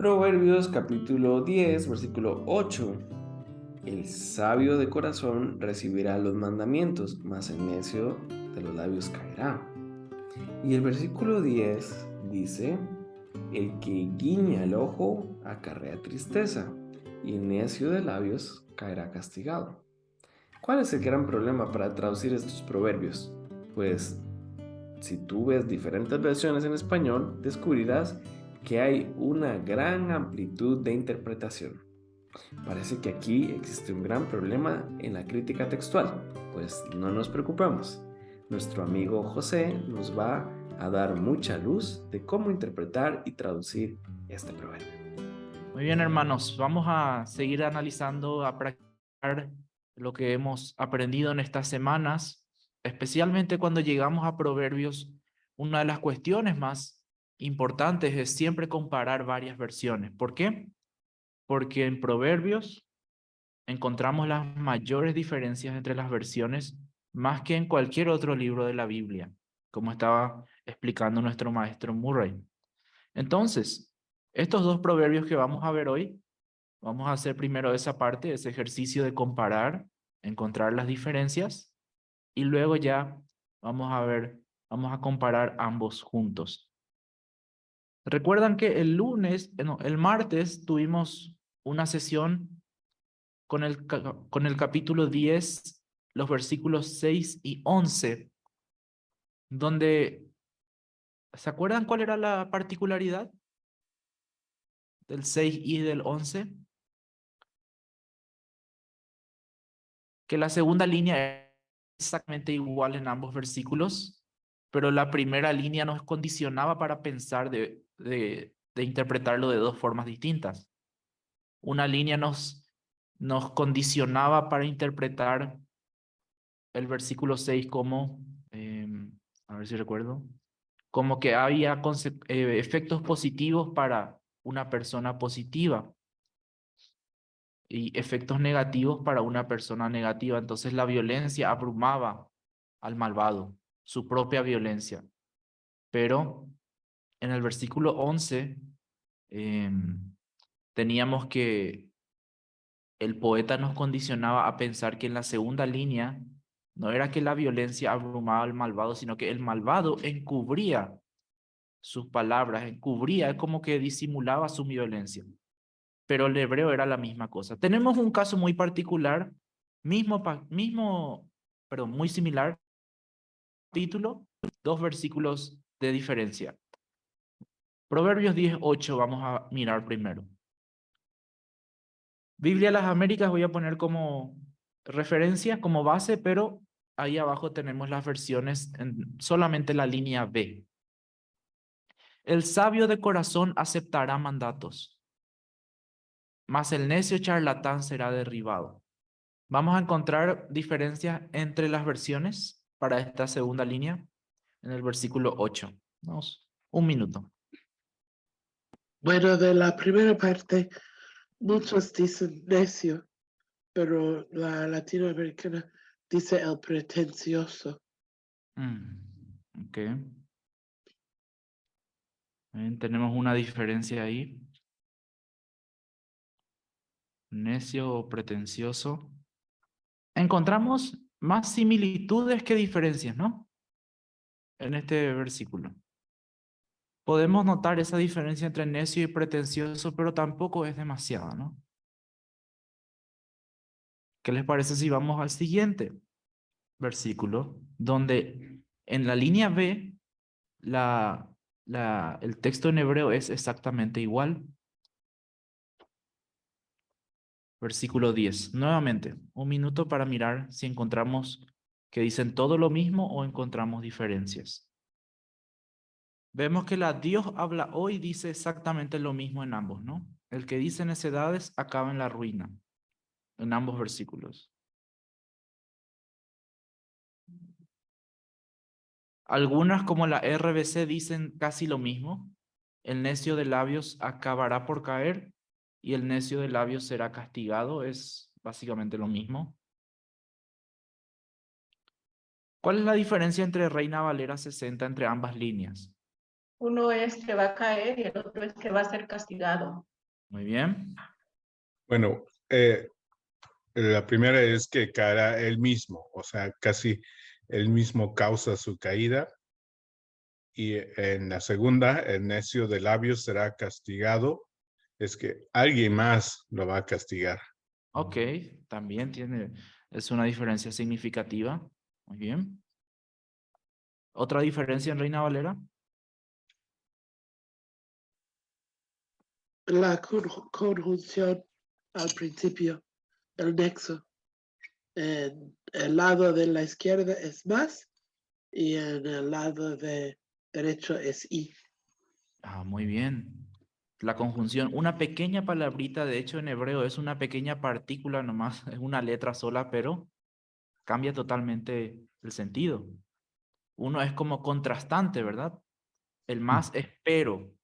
Proverbios capítulo 10, versículo 8. El sabio de corazón recibirá los mandamientos, mas el necio de los labios caerá. Y el versículo 10 dice, el que guiña el ojo acarrea tristeza, y el necio de labios caerá castigado. ¿Cuál es el gran problema para traducir estos proverbios? Pues si tú ves diferentes versiones en español, descubrirás que hay una gran amplitud de interpretación. Parece que aquí existe un gran problema en la crítica textual, pues no nos preocupemos. Nuestro amigo José nos va a dar mucha luz de cómo interpretar y traducir este proverbio. Muy bien, hermanos, vamos a seguir analizando, a practicar lo que hemos aprendido en estas semanas, especialmente cuando llegamos a Proverbios. Una de las cuestiones más importantes es siempre comparar varias versiones. ¿Por qué? Porque en Proverbios encontramos las mayores diferencias entre las versiones más que en cualquier otro libro de la Biblia, como estaba explicando nuestro maestro Murray. Entonces, estos dos proverbios que vamos a ver hoy, vamos a hacer primero esa parte, ese ejercicio de comparar, encontrar las diferencias, y luego ya vamos a comparar ambos juntos. Recuerdan que el martes tuvimos una sesión con el capítulo 10, los versículos 6 y 11, donde, ¿se acuerdan cuál era la particularidad del 6 y del 11? Que la segunda línea es exactamente igual en ambos versículos, pero la primera línea nos condicionaba para pensar de interpretarlo de dos formas distintas. Una línea nos condicionaba para interpretar el versículo 6 como, a ver si recuerdo, como que había efectos positivos para una persona positiva y efectos negativos para una persona negativa. Entonces la violencia abrumaba al malvado, su propia violencia. Pero en el versículo 11 teníamos que el poeta nos condicionaba a pensar que en la segunda línea no era que la violencia abrumaba al malvado, sino que el malvado encubría sus palabras, encubría, como que disimulaba su violencia. Pero el hebreo era la misma cosa. Tenemos un caso muy particular, muy similar, capítulo, dos versículos de diferencia. Proverbios 10:8 vamos a mirar primero. Biblia de las Américas voy a poner como referencia, como base, pero ahí abajo tenemos las versiones en solamente la línea B. El sabio de corazón aceptará mandatos, mas el necio charlatán será derribado. Vamos a encontrar diferencias entre las versiones para esta segunda línea en el versículo 8. Vamos, un minuto. Bueno, de la primera parte, muchos dicen necio, pero la latinoamericana dice el pretencioso. Ok. Bien, tenemos una diferencia ahí. Necio o pretencioso. Encontramos más similitudes que diferencias, ¿no? En este versículo. Podemos notar esa diferencia entre necio y pretencioso, pero tampoco es demasiado, ¿no? ¿Qué les parece si vamos al siguiente versículo, donde en la línea B el texto en hebreo es exactamente igual? Versículo 10. Nuevamente, un minuto para mirar si encontramos que dicen todo lo mismo o encontramos diferencias. Vemos que la Dios habla hoy dice exactamente lo mismo en ambos, ¿no? El que dice necedades acaba en la ruina, en ambos versículos. Algunas, como la RBC, dicen casi lo mismo. El necio de labios acabará por caer y el necio de labios será castigado. Es básicamente lo mismo. ¿Cuál es la diferencia entre Reina Valera 60 entre ambas líneas? Uno es que va a caer y el otro es que va a ser castigado. Muy bien. Bueno, la primera es que caerá él mismo, o sea, casi él mismo causa su caída. Y en la segunda, el necio de labios será castigado, es que alguien más lo va a castigar. Ok, también es una diferencia significativa. Muy bien. ¿Otra diferencia en Reina Valera? La conjunción al principio, el nexo. En el lado de la izquierda es más y en el lado de derecho es y. Ah, muy bien. La conjunción, una pequeña palabrita, de hecho en hebreo es una pequeña partícula nomás, es una letra sola, pero cambia totalmente el sentido. Uno es como contrastante, ¿verdad? El más es pero.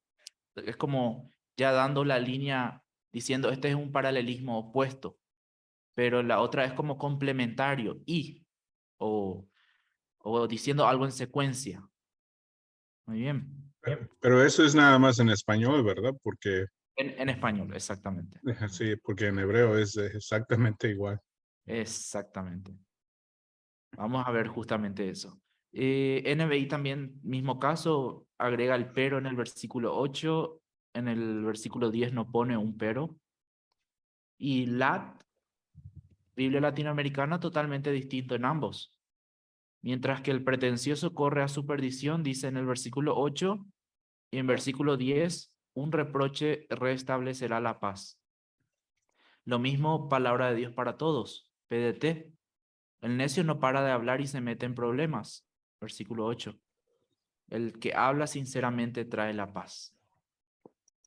Es como ya dando la línea diciendo este es un paralelismo opuesto, pero la otra es como complementario y o diciendo algo en secuencia. Muy bien. Pero eso es nada más en español, ¿verdad? Porque, En español, exactamente. sí, porque en hebreo es exactamente igual. Exactamente. Vamos a ver justamente eso. NBI también, mismo caso, agrega el pero en el versículo 8, en el versículo 10 no pone un pero. Y LAT, Biblia latinoamericana, totalmente distinto en ambos. Mientras que el pretencioso corre a su perdición, dice en el versículo 8, y en versículo 10, un reproche restablecerá la paz. Lo mismo, palabra de Dios para todos, PDT. El necio no para de hablar y se mete en problemas. Versículo 8. El que habla sinceramente trae la paz.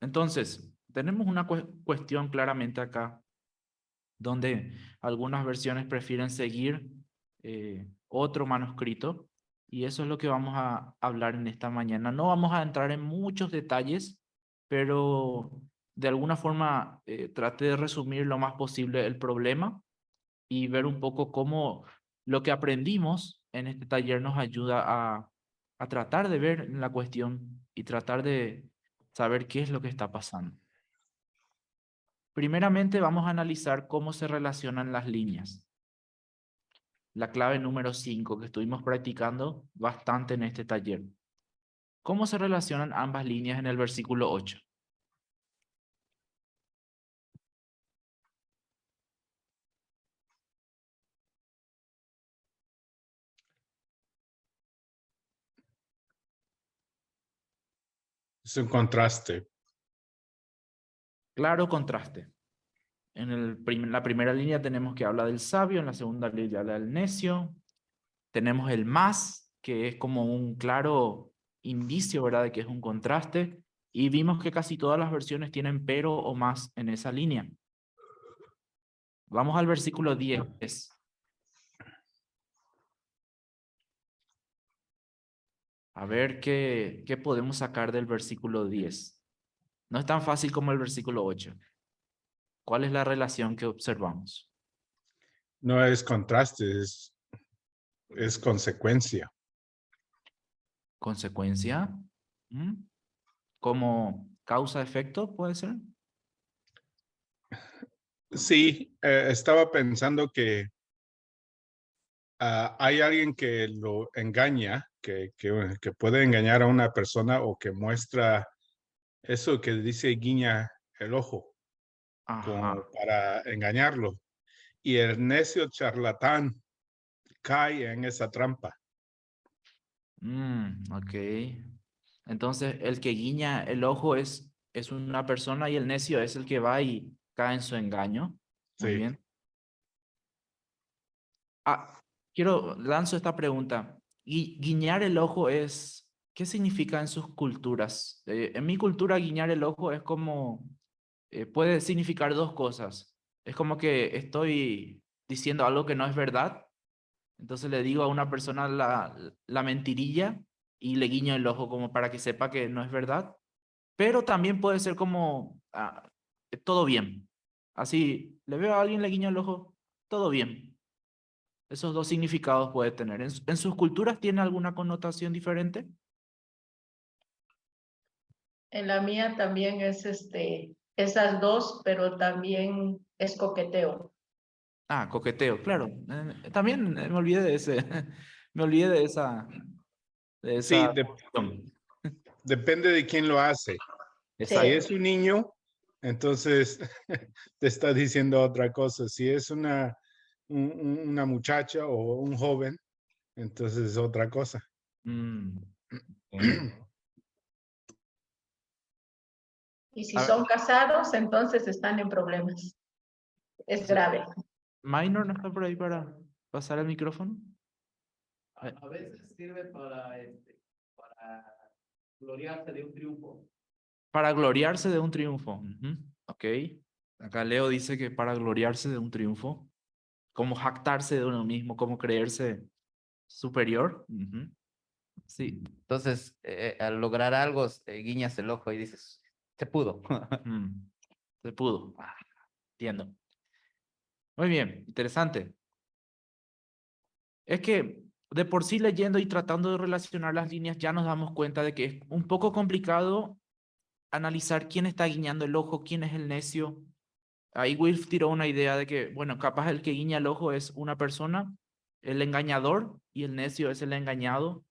Entonces, tenemos una cuestión claramente acá, donde algunas versiones prefieren seguir otro manuscrito, y eso es lo que vamos a hablar en esta mañana. No vamos a entrar en muchos detalles, pero de alguna forma trate de resumir lo más posible el problema y ver un poco cómo lo que aprendimos en este taller nos ayuda a tratar de ver la cuestión y tratar de saber qué es lo que está pasando. Primeramente vamos a analizar cómo se relacionan las líneas. La clave número 5 que estuvimos practicando bastante en este taller. ¿Cómo se relacionan ambas líneas en el versículo 8? Es un contraste. Claro contraste. En la primera línea tenemos que habla del sabio, en la segunda línea habla del necio. Tenemos el más, que es como un claro indicio, ¿verdad?, de que es un contraste. Y vimos que casi todas las versiones tienen pero o más en esa línea. Vamos al versículo 10. A ver qué podemos sacar del versículo 10. No es tan fácil como el versículo 8. ¿Cuál es la relación que observamos? No es contraste, es consecuencia. ¿Consecuencia? ¿Mm? ¿Como causa-efecto puede ser? Sí, estaba pensando que hay alguien que lo engaña, que puede engañar a una persona o que muestra eso que dice guiña el ojo, como Ajá. para engañarlo. Y el necio charlatán cae en esa trampa. Ok. Entonces, el que guiña el ojo es una persona y el necio es el que va y cae en su engaño. Muy Sí. bien. Lanzo esta pregunta. Guiñar el ojo ¿qué significa en sus culturas? En mi cultura, guiñar el ojo es como, puede significar dos cosas. Es como que estoy diciendo algo que no es verdad, entonces le digo a una persona la mentirilla y le guiño el ojo como para que sepa que no es verdad. Pero también puede ser como, todo bien. Así, le veo a alguien, le guiño el ojo, todo bien. Esos dos significados puede tener. ¿En sus culturas tiene alguna connotación diferente? En la mía también es esas dos, pero también es coqueteo. Ah, coqueteo, claro. También me olvidé de ese, me olvidé de esa, Sí, opción. depende de quién lo hace. Si Exacto. es un niño, entonces te está diciendo otra cosa. Si es una muchacha o un joven, entonces es otra cosa. Mm, ok. Y si A ver, son casados, entonces están en problemas. Es grave. Minor no está por ahí para pasar el micrófono. A veces sirve para gloriarse de un triunfo. Para gloriarse de un triunfo. Ujú, ok. Acá Leo dice que para gloriarse de un triunfo, como jactarse de uno mismo, como creerse superior. Ujú, sí. Entonces, al lograr algo, guiñas el ojo y dices, se pudo. Mm, se pudo. Ah, entiendo. Muy bien, interesante. Es que de por sí leyendo y tratando de relacionar las líneas ya nos damos cuenta de que es un poco complicado analizar quién está guiñando el ojo, quién es el necio. Ahí Wilf tiró una idea de que, bueno, capaz el que guiña el ojo es una persona, el engañador, y el necio es el engañado,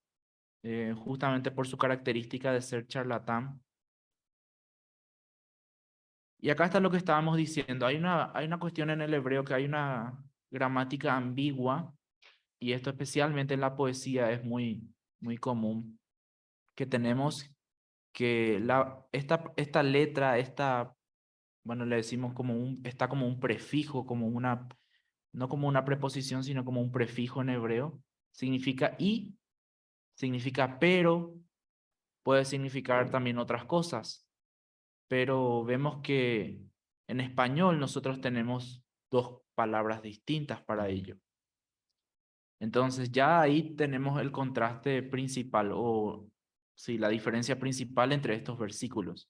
justamente por su característica de ser charlatán. Y acá está lo que estábamos diciendo. Hay una cuestión en el hebreo que hay una gramática ambigua, y esto especialmente en la poesía es muy común, que tenemos que esta letra, bueno, le decimos está como un prefijo, no como una preposición, sino como un prefijo en hebreo. Significa y, significa pero, puede significar también otras cosas. Pero vemos que en español nosotros tenemos dos palabras distintas para ello. Entonces ya ahí tenemos el contraste principal o sí, la diferencia principal entre estos versículos.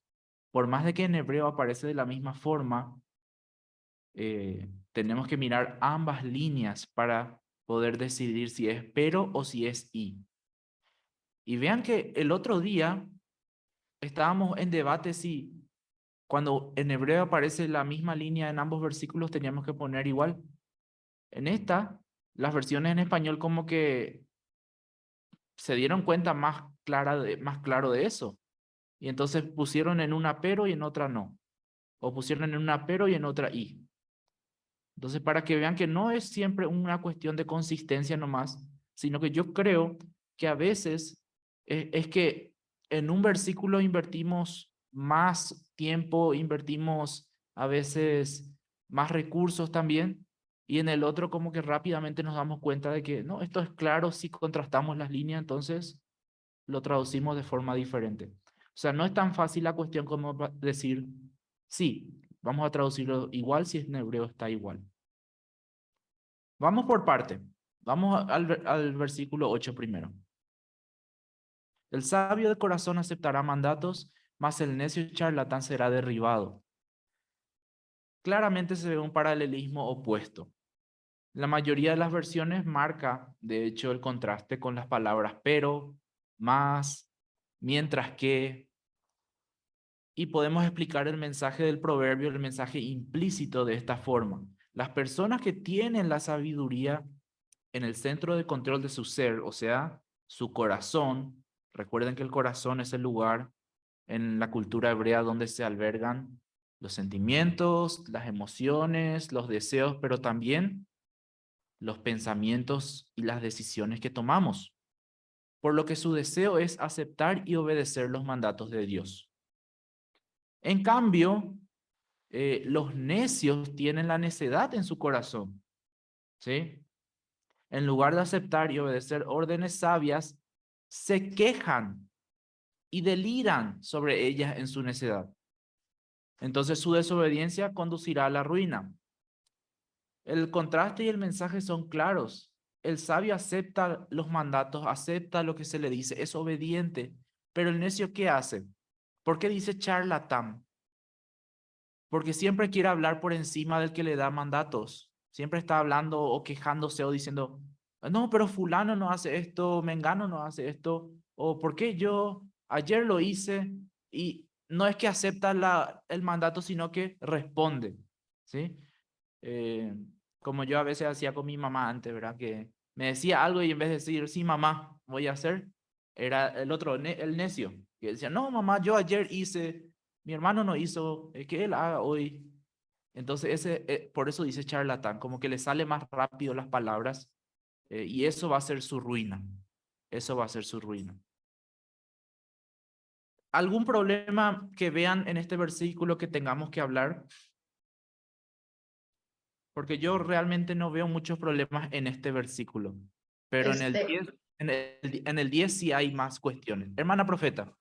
Por más de que en hebreo aparece de la misma forma, tenemos que mirar ambas líneas para poder decidir si es pero o si es y. Y vean que el otro día estábamos en debate si cuando en hebreo aparece la misma línea en ambos versículos teníamos que poner igual. En las versiones en español como que se dieron cuenta más claro de eso. Y entonces pusieron en una pero y en otra no. O pusieron en una pero y en otra y. Entonces, para que vean que no es siempre una cuestión de consistencia nomás, sino que yo creo que a veces es que en un versículo invertimos más tiempo, invertimos a veces más recursos también, y en el otro como que rápidamente nos damos cuenta de que no, esto es claro si contrastamos las líneas, entonces lo traducimos de forma diferente. O sea, no es tan fácil la cuestión como decir, sí, vamos a traducirlo igual si en hebreo está igual. Vamos por parte. Vamos al versículo 8 primero. El sabio de corazón aceptará mandatos, mas el necio charlatán será derribado. Claramente se ve un paralelismo opuesto. La mayoría de las versiones marca, de hecho, el contraste con las palabras pero, más, mientras que, y podemos explicar el mensaje del proverbio, el mensaje implícito de esta forma. Las personas que tienen la sabiduría en el centro de control de su ser, o sea, su corazón. Recuerden que el corazón es el lugar en la cultura hebrea donde se albergan los sentimientos, las emociones, los deseos, pero también los pensamientos y las decisiones que tomamos. Por lo que su deseo es aceptar y obedecer los mandatos de Dios. En cambio, los necios tienen la necedad en su corazón, ¿sí? En lugar de aceptar y obedecer órdenes sabias, se quejan y deliran sobre ellas en su necedad. Entonces su desobediencia conducirá a la ruina. El contraste y el mensaje son claros. El sabio acepta los mandatos, acepta lo que se le dice, es obediente. Pero el necio, ¿qué hace? ¿Por qué dice charlatán? Porque siempre quiere hablar por encima del que le da mandatos. Siempre está hablando o quejándose o diciendo, no, pero fulano no hace esto, mengano no hace esto, o ¿por qué yo ayer lo hice? Y no es que acepta el mandato, sino que responde, ¿sí? Como yo a veces hacía con mi mamá antes, ¿verdad? Que me decía algo y en vez de decir, sí, mamá, voy a hacer, era el otro, el necio, que decía, no, mamá, yo ayer hice, mi hermano no hizo, que él haga hoy. Entonces, por eso dice charlatán, como que le sale más rápido las palabras, y eso va a ser su ruina. Eso va a ser su ruina. ¿Algún problema que vean en este versículo que tengamos que hablar? Porque yo realmente no veo muchos problemas en este versículo, pero Este, en el 10 sí hay más cuestiones. Hermana profeta,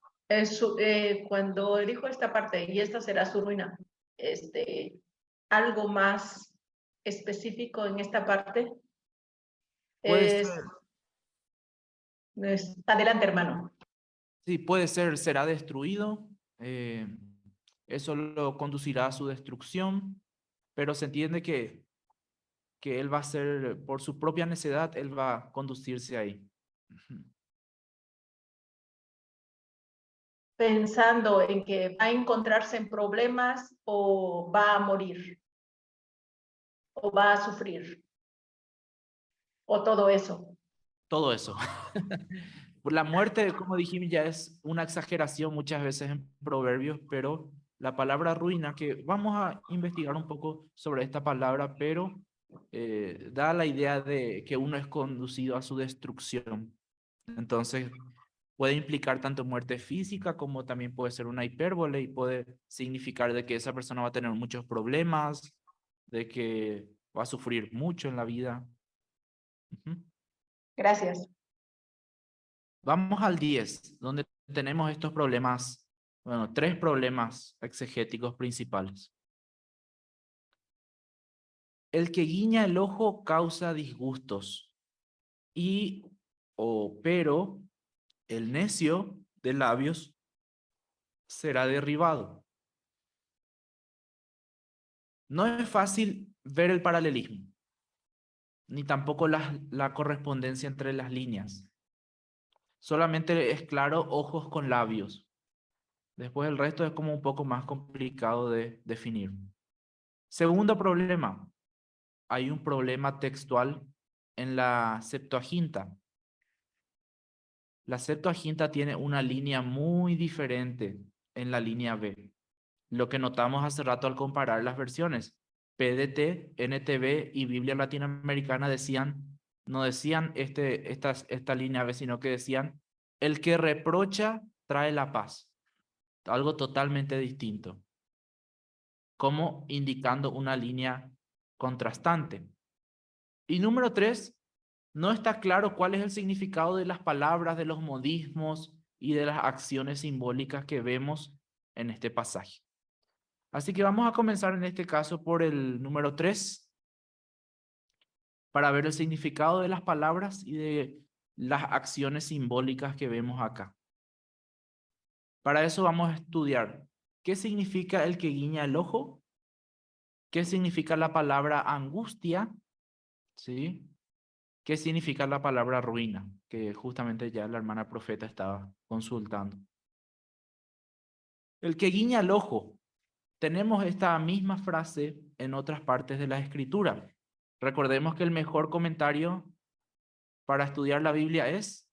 cuando dijo esta parte, y esta será su ruina, algo más específico en esta parte, puede es, ser, adelante, hermano. sí, puede ser, será destruido, eso lo conducirá a su destrucción, pero se entiende que él va a ser, por su propia necedad, él va a conducirse ahí. Ujú. Pensando en que va a encontrarse en problemas o va a morir o va a sufrir o todo eso. Todo eso. La muerte, como dijimos, ya es una exageración muchas veces en proverbios, pero la palabra ruina, que vamos a investigar un poco sobre esta palabra, pero da la idea de que uno es conducido a su destrucción. Entonces, puede implicar tanto muerte física como también puede ser una hipérbole y puede significar de que esa persona va a tener muchos problemas, de que va a sufrir mucho en la vida. Ujú. Gracias. Vamos al 10, donde tenemos estos problemas, bueno, 3 problemas exegéticos principales. El que guiña el ojo causa disgustos, pero el necio de labios será derribado. No es fácil ver el paralelismo, ni tampoco la correspondencia entre las líneas. Solamente es claro ojos con labios. Después el resto es como un poco más complicado de definir. Segundo problema, hay un problema textual en la Septuaginta. La Septuaginta tiene una línea muy diferente en la línea B. Lo que notamos hace rato al comparar las versiones. PDT, NTV y Biblia Latinoamericana no decían esta línea B, sino que decían, el que reprocha trae la paz. Algo totalmente distinto, como indicando una línea contrastante. Y número 3, no está claro cuál es el significado de las palabras, de los modismos y de las acciones simbólicas que vemos en este pasaje. Así que vamos a comenzar en este caso por el número 3, para ver el significado de las palabras y de las acciones simbólicas que vemos acá. Para eso vamos a estudiar qué significa el que guiña el ojo, qué significa la palabra angustia, ¿sí? ¿Qué significa la palabra ruina? Que justamente ya la hermana profeta estaba consultando. El que guiña el ojo. Tenemos esta misma frase en otras partes de la Escritura. Recordemos que el mejor comentario para estudiar la Biblia es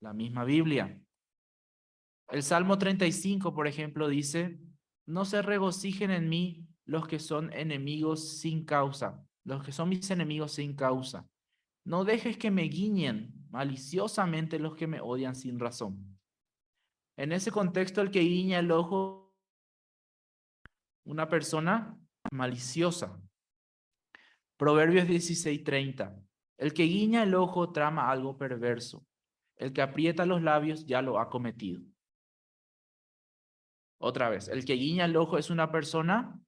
la misma Biblia. El Salmo 35, por ejemplo, dice, no se regocijen en mí los que son enemigos sin causa, los que son mis enemigos sin causa. No dejes que me guiñen maliciosamente los que me odian sin razón. En ese contexto, el que guiña el ojo, una persona maliciosa. Proverbios 16:30. El que guiña el ojo trama algo perverso. El que aprieta los labios ya lo ha cometido. Otra vez, el que guiña el ojo es una persona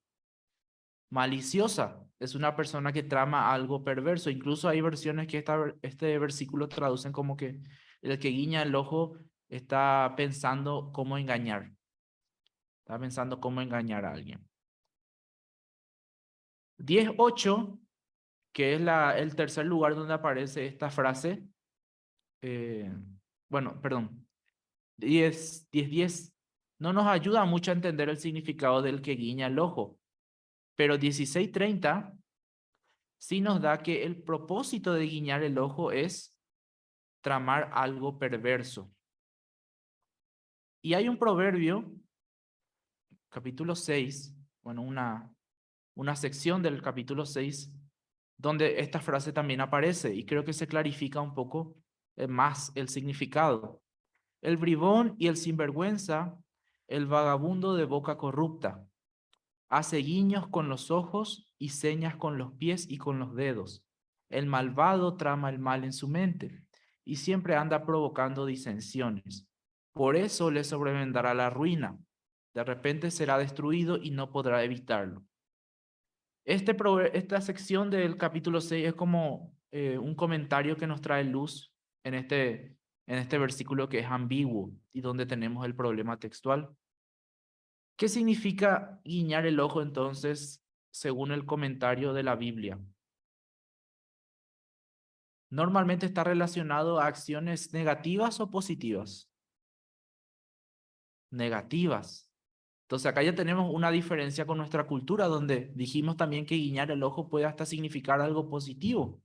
maliciosa, es una persona que trama algo perverso. Incluso hay versiones que este versículo traducen como que el que guiña el ojo está pensando cómo engañar. Está pensando cómo engañar a alguien. 10:8, que es el tercer lugar donde aparece esta frase. Bueno, perdón. 10:10 no nos ayuda mucho a entender el significado del que guiña el ojo. Pero 16:30 sí nos da que el propósito de guiñar el ojo es tramar algo perverso. Y hay un proverbio, capítulo 6, bueno, una sección del capítulo 6, donde esta frase también aparece y creo que se clarifica un poco más el significado. El bribón y el sinvergüenza, el vagabundo de boca corrupta, hace guiños con los ojos y señas con los pies y con los dedos. El malvado trama el mal en su mente y siempre anda provocando disensiones. Por eso le sobrevendrá la ruina. De repente será destruido y no podrá evitarlo. Esta sección del capítulo 6 es como un comentario que nos trae luz en este versículo que es ambiguo y donde tenemos el problema textual. ¿Qué significa guiñar el ojo entonces, según el comentario de la Biblia? Normalmente está relacionado a acciones negativas o positivas. Negativas. Entonces acá ya tenemos una diferencia con nuestra cultura, donde dijimos también que guiñar el ojo puede hasta significar algo positivo.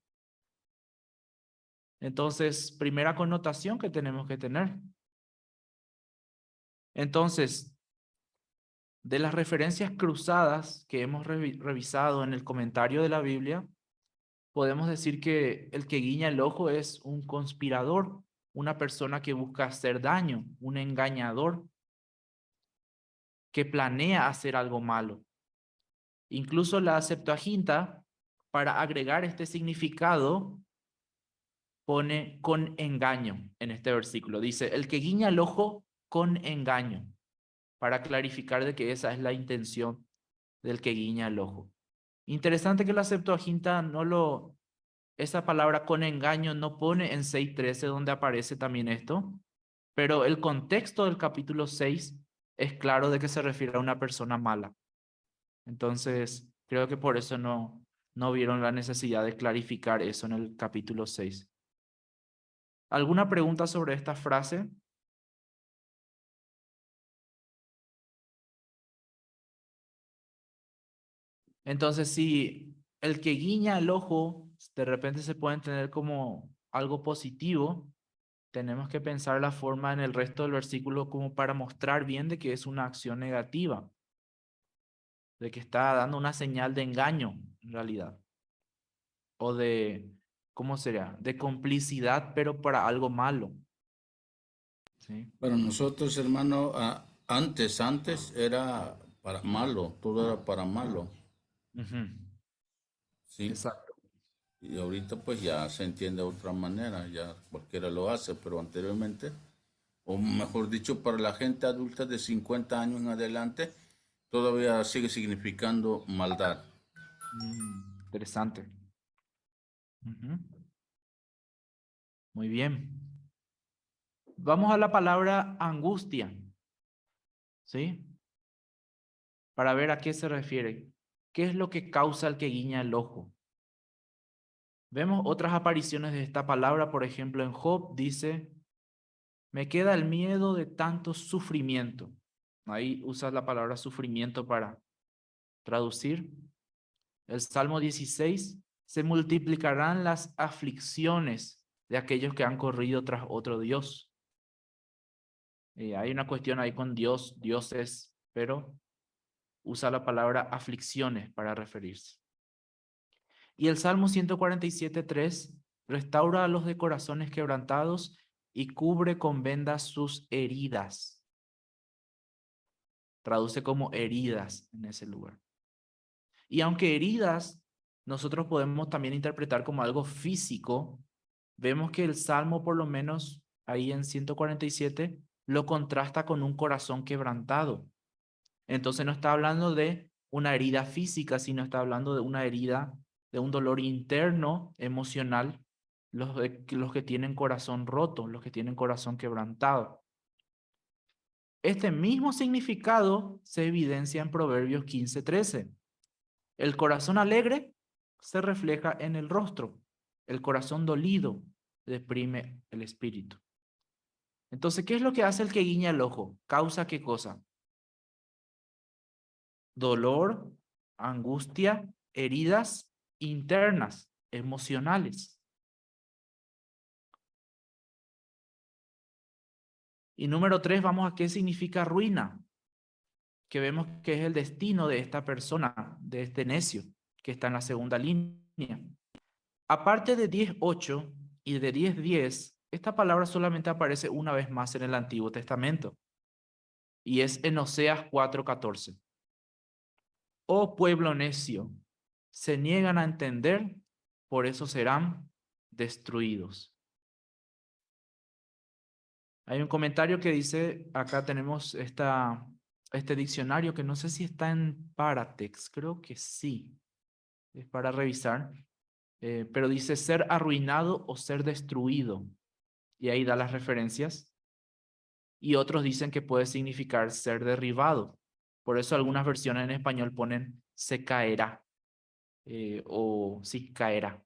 Entonces, primera connotación que tenemos que tener. Entonces, de las referencias cruzadas que hemos revisado en el comentario de la Biblia, podemos decir que el que guiña el ojo es un conspirador, una persona que busca hacer daño, un engañador, que planea hacer algo malo. Incluso la Septuaginta, para agregar este significado, pone con engaño en este versículo. Dice, el que guiña el ojo con engaño, para clarificar de que esa es la intención del que guiña el ojo. Interesante que la Septuaginta esa palabra con engaño no pone en 6:13 donde aparece también esto, pero el contexto del capítulo 6 es claro de que se refiere a una persona mala. Entonces, creo que por eso no vieron la necesidad de clarificar eso en el capítulo 6. ¿Alguna pregunta sobre esta frase? Entonces, si el que guiña el ojo de repente se puede entender como algo positivo, tenemos que pensar la forma en el resto del versículo como para mostrar bien de que es una acción negativa, de que está dando una señal de engaño en realidad, o de, ¿cómo sería? De complicidad, pero para algo malo. ¿Sí? Para nosotros, hermano, antes era para malo, todo era para malo, Ujú. ¿sí? Exacto. Y ahorita pues ya se entiende de otra manera, ya cualquiera lo hace, pero anteriormente, o mejor dicho, para la gente adulta de 50 años en adelante, todavía sigue significando maldad. Interesante. Ujú. Muy bien. Vamos a la palabra angustia, ¿sí? Para ver a qué se refiere. ¿Qué es lo que causa el que guiña el ojo? Vemos otras apariciones de esta palabra, por ejemplo, en Job dice, me queda el miedo de tanto sufrimiento. Ahí usa la palabra sufrimiento para traducir. El Salmo 16, se multiplicarán las aflicciones de aquellos que han corrido tras otro Dios. Hay una cuestión ahí con Dios, dioses, pero usa la palabra aflicciones para referirse. Y el Salmo 147:3 restaura a los de corazones quebrantados y cubre con vendas sus heridas. Traduce como heridas en ese lugar. Y aunque heridas, nosotros podemos también interpretar como algo físico, vemos que el Salmo, por lo menos ahí en 147, lo contrasta con un corazón quebrantado. Entonces no está hablando de una herida física, sino está hablando de una herida, de un dolor interno, emocional, los que tienen corazón roto, los que tienen corazón quebrantado. Este mismo significado se evidencia en Proverbios 15:13. El corazón alegre se refleja en el rostro, el corazón dolido deprime el espíritu. Entonces, ¿qué es lo que hace el que guiña el ojo? ¿Causa qué cosa? Dolor, angustia, heridas internas, emocionales. Y número 3, vamos a qué significa ruina, que vemos que es el destino de esta persona, de este necio, que está en la segunda línea. Aparte de 10:8 y de 10:10, esta palabra solamente aparece una vez más en el Antiguo Testamento, y es en Oseas 4:14. Oh pueblo necio, se niegan a entender, por eso serán destruidos. Hay un comentario que dice, acá tenemos este diccionario que no sé si está en Paratext, creo que sí, es para revisar, pero dice ser arruinado o ser destruido, y ahí da las referencias, y otros dicen que puede significar ser derribado, por eso algunas versiones en español ponen se caerá, o sí, caerá.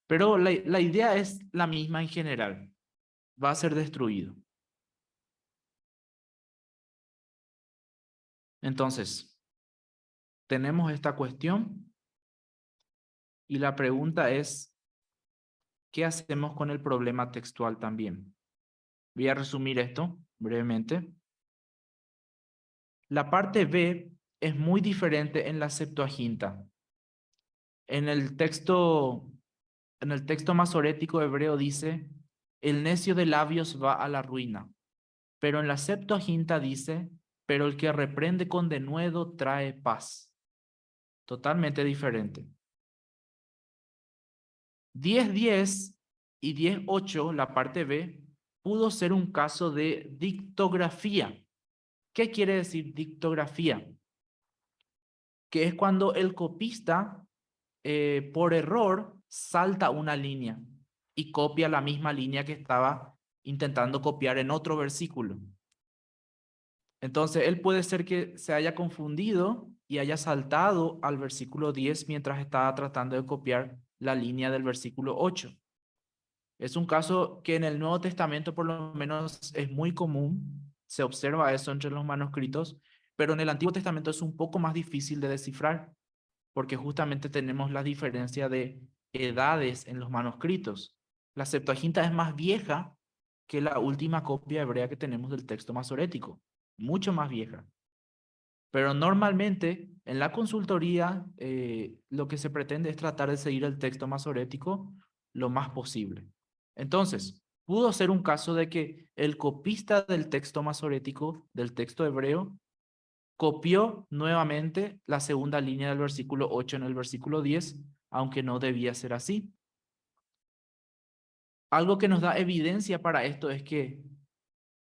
Pero la idea es la misma en general, va a ser destruido. Entonces, tenemos esta cuestión y la pregunta es, ¿qué hacemos con el problema textual también? Voy a resumir esto brevemente. La parte B es muy diferente en la Septuaginta. En el texto masorético hebreo dice, el necio de labios va a la ruina. Pero en la Septuaginta dice, pero el que reprende con denuedo trae paz. Totalmente diferente. 10:10 y 10:8, la parte B, pudo ser un caso de dictografía. ¿Qué quiere decir dictografía? Que es cuando el copista, por error, salta una línea y copia la misma línea que estaba intentando copiar en otro versículo. Entonces, él puede ser que se haya confundido y haya saltado al versículo 10 mientras estaba tratando de copiar la línea del versículo 8. Es un caso que en el Nuevo Testamento por lo menos es muy común, se observa eso entre los manuscritos, pero en el Antiguo Testamento es un poco más difícil de descifrar, porque justamente tenemos la diferencia de edades en los manuscritos. La Septuaginta es más vieja que la última copia hebrea que tenemos del texto masorético, mucho más vieja. Pero normalmente en la consultoría lo que se pretende es tratar de seguir el texto masorético lo más posible. Entonces, pudo ser un caso de que el copista del texto masorético, del texto hebreo, copió nuevamente la segunda línea del versículo 8 en el versículo 10, aunque no debía ser así. Algo que nos da evidencia para esto es que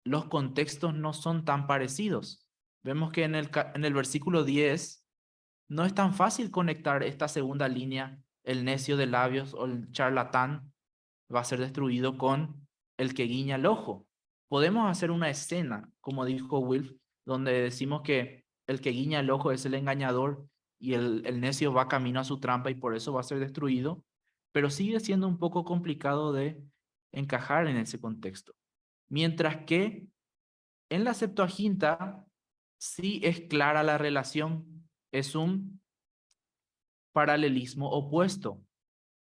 los contextos no son tan parecidos. Vemos que en el versículo 10 no es tan fácil conectar esta segunda línea, el necio de labios o el charlatán va a ser destruido, con el que guiña el ojo. Podemos hacer una escena, como dijo Wilf, donde decimos que el que guiña el ojo es el engañador y el necio va camino a su trampa y por eso va a ser destruido, pero sigue siendo un poco complicado de encajar en ese contexto. Mientras que en la Septuaginta sí es clara la relación, es un paralelismo opuesto.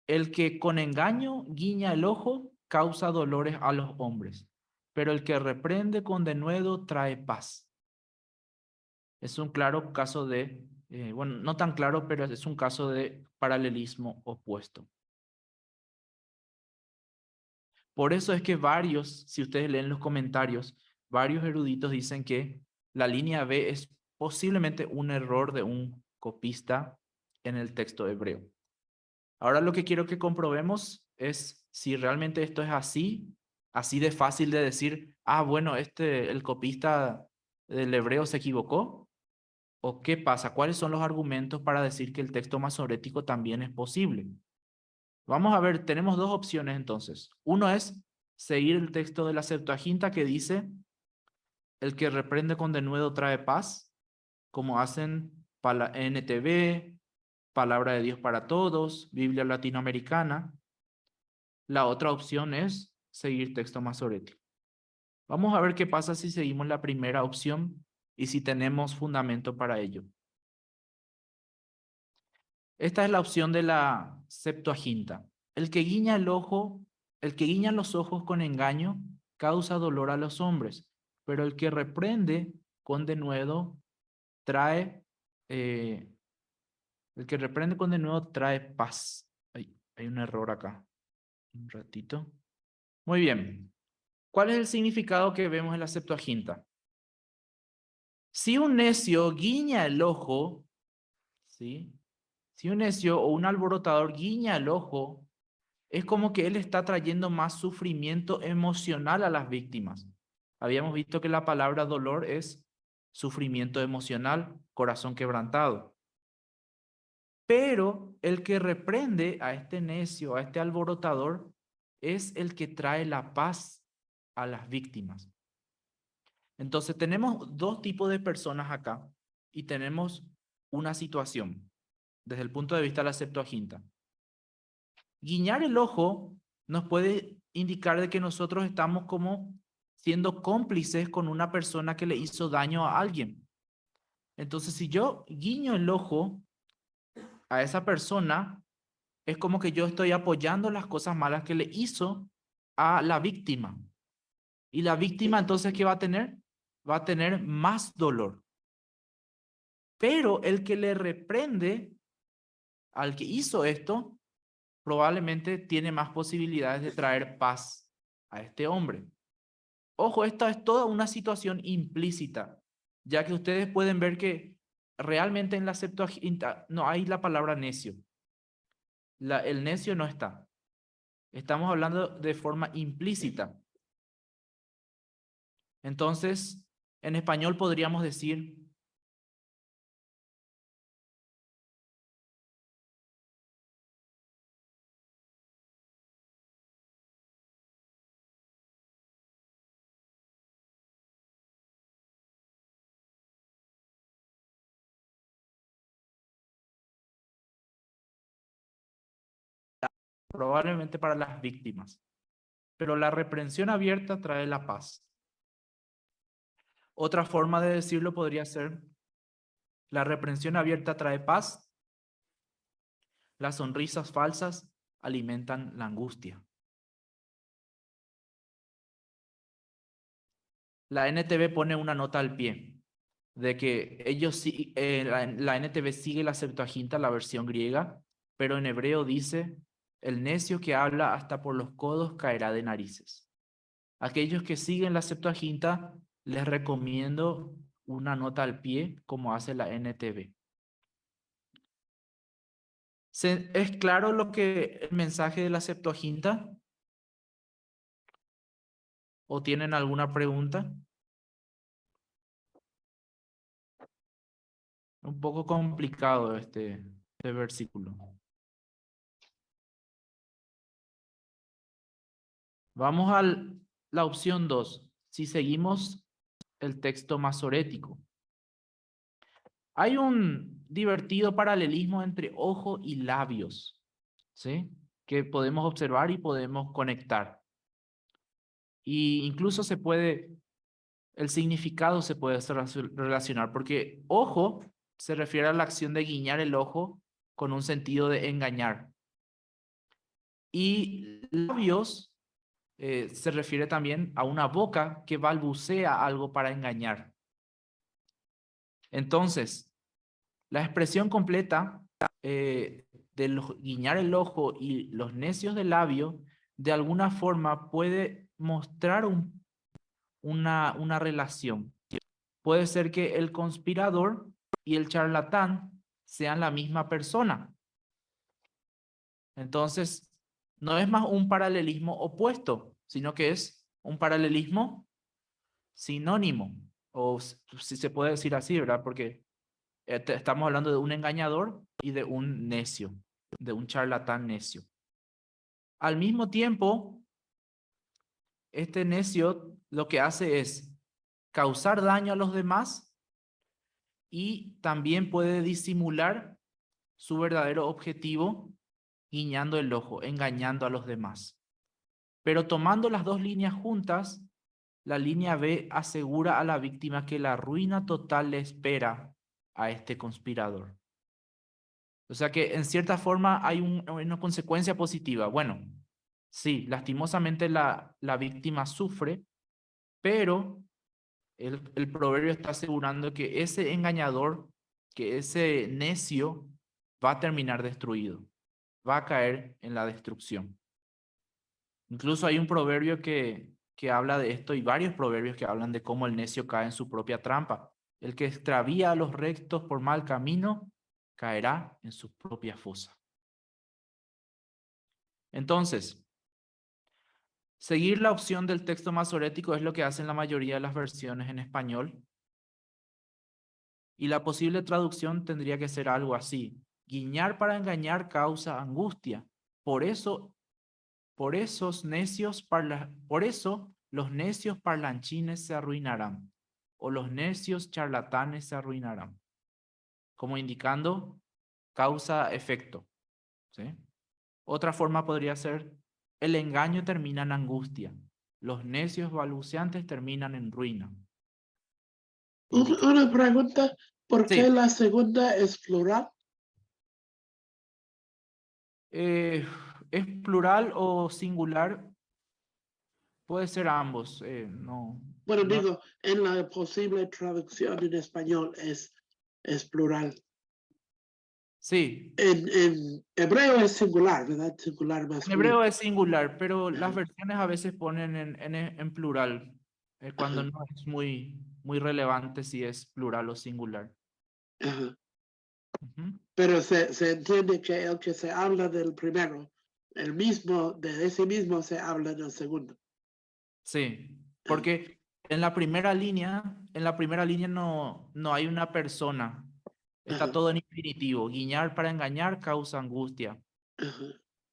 El que con engaño guiña el ojo causa dolores a los hombres, pero el que reprende con denuedo trae paz. Es un claro caso de, bueno, no tan claro, pero es un caso de paralelismo opuesto. Por eso es que varios, si ustedes leen los comentarios, varios eruditos dicen que la línea B es posiblemente un error de un copista en el texto hebreo. Ahora lo que quiero que comprobemos es si realmente esto es así de fácil de decir, ah, bueno, el copista del hebreo se equivocó, o qué pasa, cuáles son los argumentos para decir que el texto masorético también es posible. Vamos a ver, tenemos dos opciones entonces. Uno es seguir el texto de la Septuaginta que dice, el que reprende con denuedo trae paz, como hacen NTV, Palabra de Dios para Todos, Biblia Latinoamericana. La otra opción es seguir texto masorético. Vamos a ver qué pasa si seguimos la primera opción y si tenemos fundamento para ello. Esta es la opción de la Septuaginta. El que guiña los ojos con engaño causa dolor a los hombres, pero el que reprende con denuedo trae, el que reprende con denuedo trae paz. Hay un error acá. Un ratito. Muy bien. ¿Cuál es el significado que vemos en la Septuaginta? Si un necio guiña el ojo, ¿sí? Si un necio o un alborotador guiña el ojo, es como que él está trayendo más sufrimiento emocional a las víctimas. Habíamos visto que la palabra dolor es sufrimiento emocional, corazón quebrantado. Pero el que reprende a este necio, a este alborotador, es el que trae la paz a las víctimas. Entonces tenemos dos tipos de personas acá y tenemos una situación desde el punto de vista de la Septuaginta. Guiñar el ojo nos puede indicar de que nosotros estamos como siendo cómplices con una persona que le hizo daño a alguien. Entonces, si yo guiño el ojo a esa persona, es como que yo estoy apoyando las cosas malas que le hizo a la víctima. Y la víctima entonces, ¿qué va a tener? Va a tener más dolor. Pero el que le reprende al que hizo esto, probablemente tiene más posibilidades de traer paz a este hombre. Ojo, esta es toda una situación implícita, ya que ustedes pueden ver que realmente en la Septuaginta no hay la palabra necio. El necio no está. Estamos hablando de forma implícita. Entonces, en español podríamos decir probablemente para las víctimas, pero la reprensión abierta trae la paz. Otra forma de decirlo podría ser: la reprensión abierta trae paz, las sonrisas falsas alimentan la angustia. La NTV pone una nota al pie de que la NTV sigue la Septuaginta, la versión griega, pero en hebreo dice: el necio que habla hasta por los codos caerá de narices. Aquellos que siguen la Septuaginta, les recomiendo una nota al pie como hace la NTV. ¿Es claro el mensaje de la Septuaginta? ¿O tienen alguna pregunta? Un poco complicado este versículo. Vamos a la opción 2. Si seguimos el texto masorético. Hay un divertido paralelismo entre ojo y labios, ¿sí? Que podemos observar y podemos conectar. Y incluso el significado se puede relacionar, porque ojo se refiere a la acción de guiñar el ojo con un sentido de engañar. Y labios se refiere también a una boca que balbucea algo para engañar. Entonces, la expresión completa de guiñar el ojo y los necios de labio, de alguna forma puede mostrar una relación. Puede ser que el conspirador y el charlatán sean la misma persona. Entonces, no es más un paralelismo opuesto, sino que es un paralelismo sinónimo, o si se puede decir así, ¿verdad? Porque estamos hablando de un engañador y de un necio, de un charlatán necio. Al mismo tiempo, este necio lo que hace es causar daño a los demás y también puede disimular su verdadero objetivo guiñando el ojo, engañando a los demás. Pero tomando las dos líneas juntas, la línea B asegura a la víctima que la ruina total le espera a este conspirador. O sea que en cierta forma hay una consecuencia positiva. Bueno, sí, lastimosamente la víctima sufre, pero el proverbio está asegurando que ese engañador, que ese necio va a terminar destruido, va a caer en la destrucción. Incluso hay un proverbio que habla de esto y varios proverbios que hablan de cómo el necio cae en su propia trampa. El que extravía a los rectos por mal camino caerá en su propia fosa. Entonces, seguir la opción del texto masorético es lo que hacen la mayoría de las versiones en español. Y la posible traducción tendría que ser algo así: guiñar para engañar causa angustia. Por eso los necios parlanchines se arruinarán, o los necios charlatanes se arruinarán. Como indicando causa-efecto, ¿sí? Otra forma podría ser: el engaño termina en angustia, los necios balbuceantes terminan en ruina. Una pregunta, ¿por qué Sí. la segunda es plural? ¿Es plural o singular? Puede ser ambos. No, Bueno, no, digo, en la posible traducción en español es plural. sí, En hebreo es singular, ¿verdad? Singular en masculino. hebreo es singular, pero las Ajá. versiones a veces ponen en plural, cuando Ajá. no es muy relevante si es plural o singular. Ajá. Ujú. Pero se entiende que el que se habla del primero, de ese mismo se habla del segundo. Sí, porque en la primera línea no hay una persona. Está Ajá. todo en infinitivo. Guiñar para engañar causa angustia. Ajá.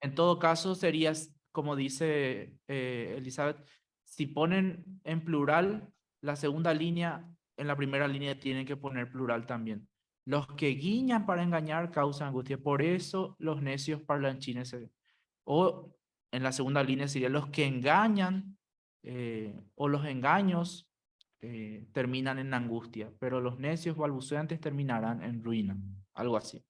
En todo caso, sería, como dice Elizabeth, si ponen en plural la segunda línea, en la primera línea tienen que poner plural también. Los que guiñan para engañar causan angustia. Por eso los necios parlanchines. O en la segunda línea sería los que engañan o los engaños terminan en angustia, pero los necios balbuceantes terminarán en ruina. Algo así.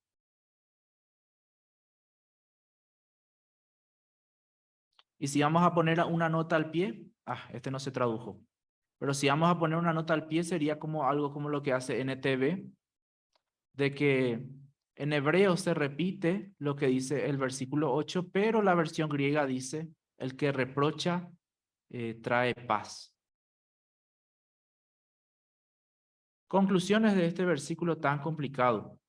Y si vamos a poner una nota al pie, este no se tradujo, pero si vamos a poner una nota al pie sería como algo como lo que hace NTV, de que en hebreo se repite lo que dice el versículo 8, pero la versión griega dice: el que reprocha trae paz. Conclusiones de este versículo tan complicado.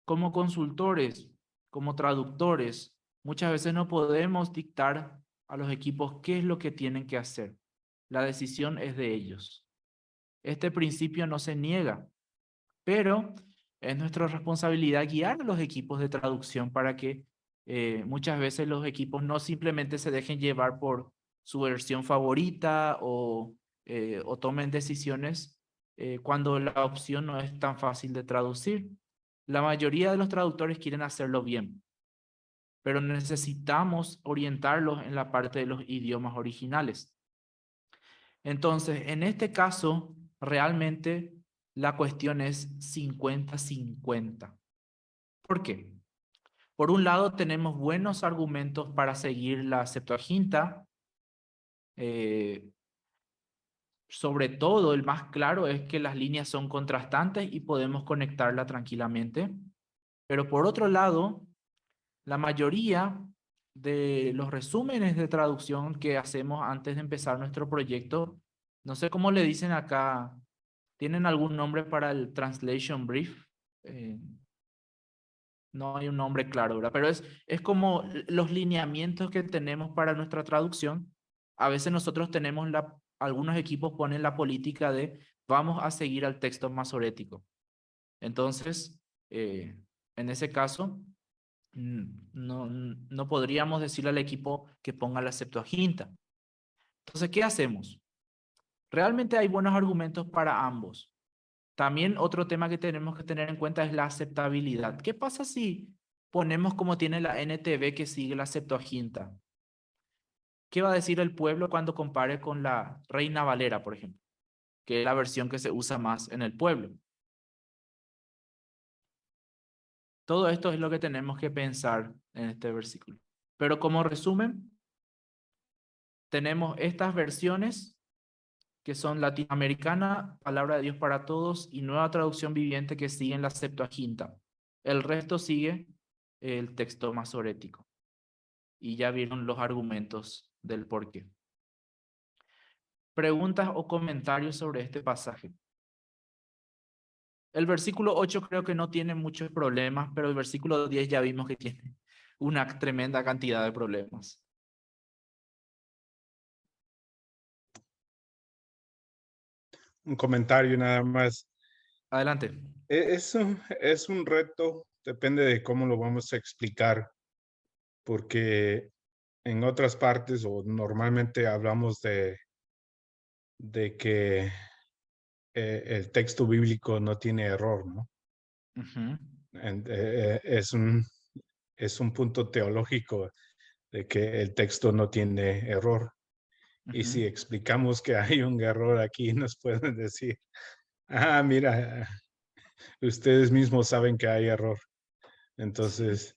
Como consultores, como traductores, muchas veces no podemos dictar a los equipos qué es lo que tienen que hacer. La decisión es de ellos. Este principio no se niega, pero es nuestra responsabilidad guiar a los equipos de traducción para que muchas veces los equipos no simplemente se dejen llevar por su versión favorita o tomen decisiones cuando la opción no es tan fácil de traducir. La mayoría de los traductores quieren hacerlo bien, pero necesitamos orientarlos en la parte de los idiomas originales. Entonces, en este caso, realmente la cuestión es 50-50. ¿Por qué? Por un lado, tenemos buenos argumentos para seguir la Septuaginta. Sobre todo, el más claro es que las líneas son contrastantes y podemos conectarla tranquilamente. Pero por otro lado, la mayoría de los resúmenes de traducción que hacemos antes de empezar nuestro proyecto, no sé cómo le dicen acá, ¿tienen algún nombre para el translation brief? No hay un nombre claro, ¿verdad? Pero es como los lineamientos que tenemos para nuestra traducción. A veces nosotros tenemos algunos equipos ponen la política de vamos a seguir al texto masorético. Entonces, en ese caso, no podríamos decirle al equipo que ponga la Septuaginta. Entonces, ¿qué hacemos? Realmente hay buenos argumentos para ambos. También otro tema que tenemos que tener en cuenta es la aceptabilidad. ¿Qué pasa si ponemos como tiene la NTV que sigue la Septuaginta? ¿Qué va a decir el pueblo cuando compare con la Reina Valera, por ejemplo? Que es la versión que se usa más en el pueblo. Todo esto es lo que tenemos que pensar en este versículo. Pero como resumen, tenemos estas versiones que son latinoamericana, Palabra de Dios para Todos, y Nueva Traducción Viviente, que siguen la Septuaginta. El resto sigue el texto masorético. Y ya vieron los argumentos del porqué. Preguntas o comentarios sobre este pasaje. El versículo 8 creo que no tiene muchos problemas, pero el versículo 10 ya vimos que tiene una tremenda cantidad de problemas. Un comentario nada más. Adelante. Es un reto, depende de cómo lo vamos a explicar, porque en otras partes o normalmente hablamos de que el texto bíblico no tiene error, ¿no? Ujú. Es un punto teológico de que el texto no tiene error. Y si explicamos que hay un error aquí, nos pueden decir, mira, ustedes mismos saben que hay error. Entonces,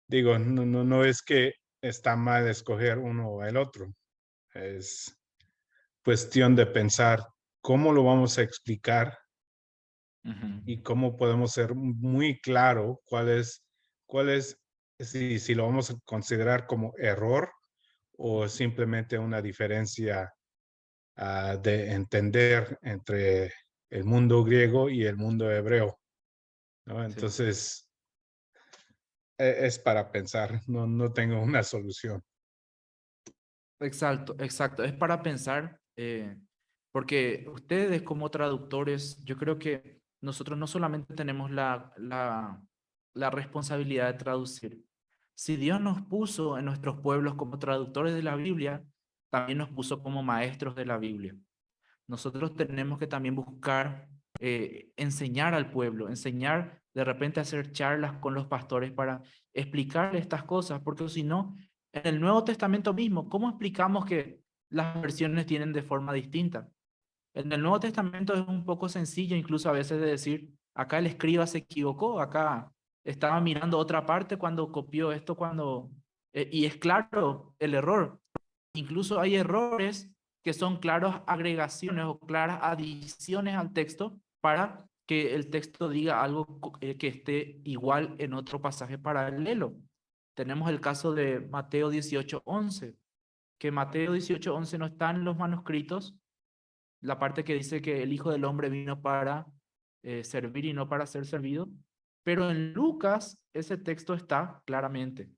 digo, no es que está mal escoger uno o el otro. Es cuestión de pensar cómo lo vamos a explicar y cómo podemos ser muy claro cuál es, si lo vamos a considerar como error o simplemente una diferencia de entender entre el mundo griego y el mundo hebreo, ¿no? Entonces, es para pensar, no tengo una solución. Exacto, exacto. Es para pensar, porque ustedes como traductores, yo creo que nosotros no solamente tenemos la responsabilidad de traducir. Si Dios nos puso en nuestros pueblos como traductores de la Biblia, también nos puso como maestros de la Biblia. Nosotros tenemos que también buscar enseñar al pueblo, enseñar de repente a hacer charlas con los pastores para explicar estas cosas, porque si no, en el Nuevo Testamento mismo, ¿cómo explicamos que las versiones tienen de forma distinta? En el Nuevo Testamento es un poco sencillo incluso a veces de decir, acá el escriba se equivocó, acá estaba mirando otra parte cuando copió esto, y es claro el error. Incluso hay errores que son claras agregaciones o claras adiciones al texto para que el texto diga algo que esté igual en otro pasaje paralelo. Tenemos el caso de Mateo 18:11, que Mateo 18:11 no está en los manuscritos, la parte que dice que el Hijo del Hombre vino para servir y no para ser servido, pero en Lucas ese texto está claramente.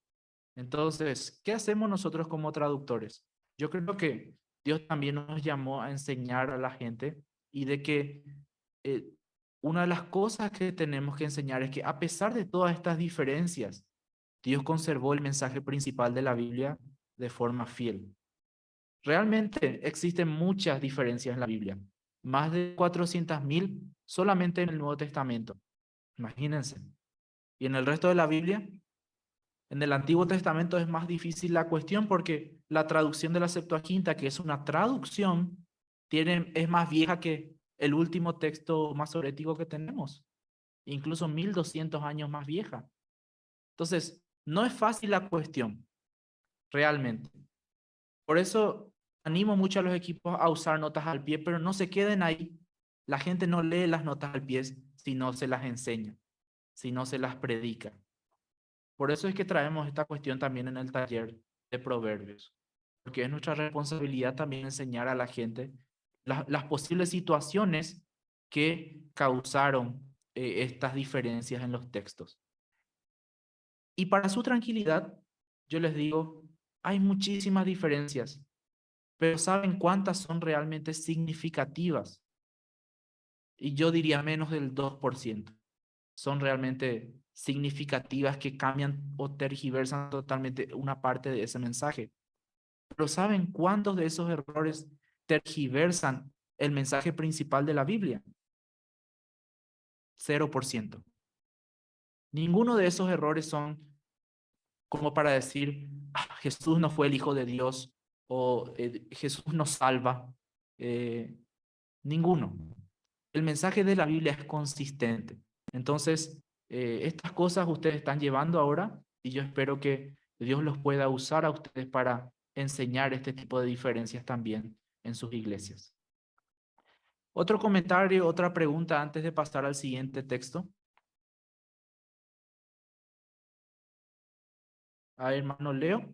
Entonces, ¿qué hacemos nosotros como traductores? Yo creo que Dios también nos llamó a enseñar a la gente y de que eh, una de las cosas que tenemos que enseñar es que a pesar de todas estas diferencias, Dios conservó el mensaje principal de la Biblia de forma fiel. Realmente existen muchas diferencias en la Biblia, más de 400.000 solamente en el Nuevo Testamento. Imagínense. Y en el resto de la Biblia, en el Antiguo Testamento es más difícil la cuestión porque la traducción de la Septuaginta, que es una traducción, es más vieja que el último texto masorético que tenemos, incluso 1200 años más vieja. Entonces, no es fácil la cuestión, realmente. Por eso animo mucho a los equipos a usar notas al pie, pero no se queden ahí. La gente no lee las notas al pie si no se las enseña, si no se las predica. Por eso es que traemos esta cuestión también en el taller de Proverbios, porque es nuestra responsabilidad también enseñar a la gente las posibles situaciones que causaron estas diferencias en los textos. Y para su tranquilidad, yo les digo, hay muchísimas diferencias, pero ¿saben cuántas son realmente significativas? Y yo diría menos del 2%. Son realmente significativas que cambian o tergiversan totalmente una parte de ese mensaje. Pero ¿saben cuántos de esos errores tergiversan el mensaje principal de la Biblia? 0%. Ninguno de esos errores son como para decir, "Ah, Jesús no fue el Hijo de Dios o Jesús nos salva". Ninguno. El mensaje de la Biblia es consistente. Entonces, estas cosas ustedes están llevando ahora y yo espero que Dios los pueda usar a ustedes para enseñar este tipo de diferencias también en sus iglesias. Otro comentario, otra pregunta antes de pasar al siguiente texto. Hermano Leo.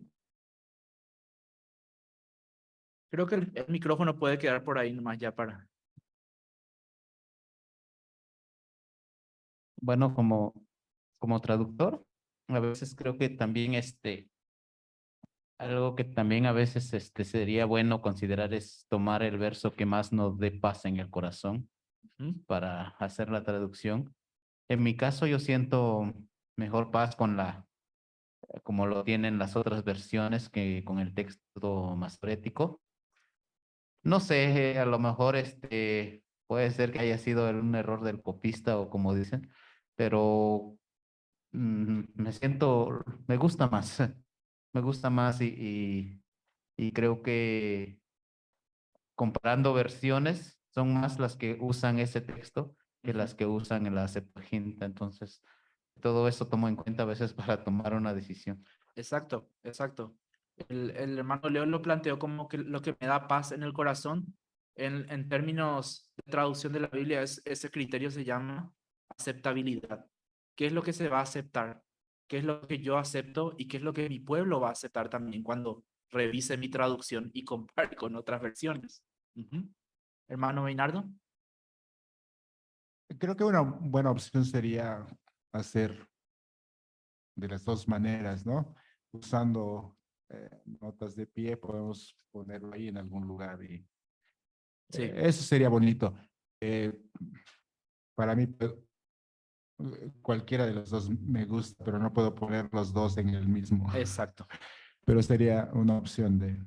Creo que el micrófono puede quedar por ahí nomás ya para... Bueno, como traductor, a veces creo que también algo que también a veces sería bueno considerar es tomar el verso que más nos dé paz en el corazón Ujú. para hacer la traducción. En mi caso, yo siento mejor paz como lo tienen las otras versiones que con el texto masorético. No sé, a lo mejor puede ser que haya sido un error del copista o como dicen, pero me gusta más, me gusta más y creo que comparando versiones son más las que usan ese texto que las que usan en la Septuaginta. Entonces, todo eso tomo en cuenta a veces para tomar una decisión. Exacto, exacto. El hermano León lo planteó como que lo que me da paz en el corazón, en términos de traducción de la Biblia, ese criterio se llama aceptabilidad. ¿Qué es lo que se va a aceptar? ¿Qué es lo que yo acepto y qué es lo que mi pueblo va a aceptar también cuando revise mi traducción y compare con otras versiones? Ujú. Hermano Beinardo. Creo que una buena opción sería hacer de las dos maneras, ¿no? Usando notas de pie, podemos ponerlo ahí en algún lugar y Sí, eso sería bonito. Para mí, cualquiera de los dos me gusta, pero no puedo poner los dos en el mismo. exacto. Pero sería una opción de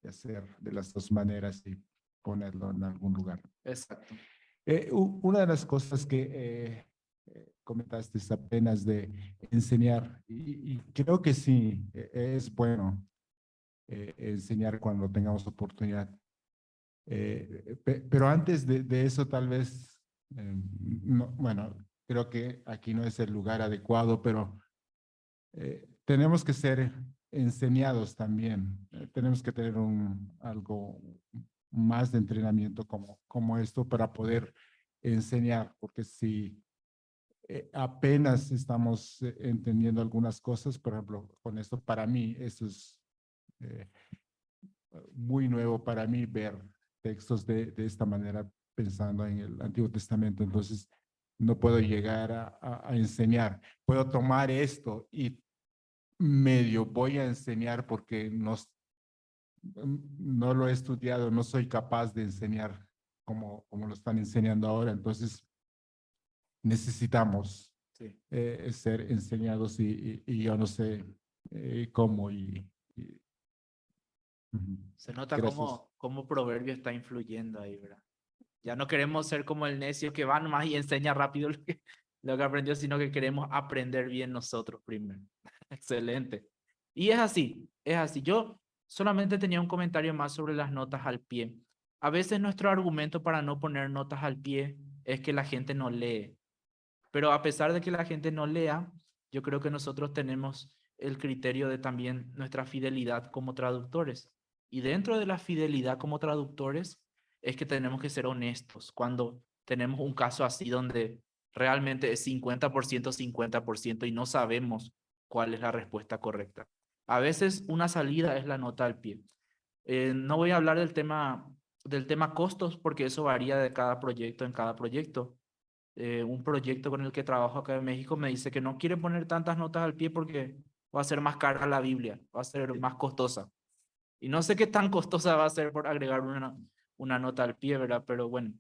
hacer de las dos maneras y ponerlo en algún lugar. Exacto. Una de las cosas que comentaste es apenas de enseñar, y creo que sí, es bueno enseñar cuando tengamos oportunidad. Pero antes de eso, tal vez, no, bueno, creo que aquí no es el lugar adecuado, pero tenemos que ser enseñados también. Tenemos que tener algo más de entrenamiento como esto para poder enseñar, porque si apenas estamos entendiendo algunas cosas, por ejemplo, con esto para mí, eso es eh, muy nuevo para mí ver textos de esta manera pensando en el Antiguo Testamento. Entonces, no puedo llegar a enseñar. Puedo tomar esto y medio voy a enseñar porque no lo he estudiado, no soy capaz de enseñar como lo están enseñando ahora. Entonces, necesitamos Sí. ser enseñados y yo no sé cómo. Se nota Gracias. cómo Proverbio está influyendo ahí, ¿verdad? Ya no queremos ser como el necio que va nomás y enseña rápido lo que aprendió, sino que queremos aprender bien nosotros primero. Excelente. Y es así, es así. Yo solamente tenía un comentario más sobre las notas al pie. A veces nuestro argumento para no poner notas al pie es que la gente no lee. Pero a pesar de que la gente no lea, yo creo que nosotros tenemos el criterio de también nuestra fidelidad como traductores. Y dentro de la fidelidad como traductores es que tenemos que ser honestos cuando tenemos un caso así donde realmente es 50%, 50% y no sabemos cuál es la respuesta correcta. A veces una salida es la nota al pie. No voy a hablar del tema costos porque eso varía de cada proyecto en cada proyecto. Un proyecto con el que trabajo acá en México me dice que no quiere poner tantas notas al pie porque va a ser más cara la Biblia, va a ser más costosa. Y no sé qué tan costosa va a ser por agregar una nota al pie, ¿verdad? Pero bueno,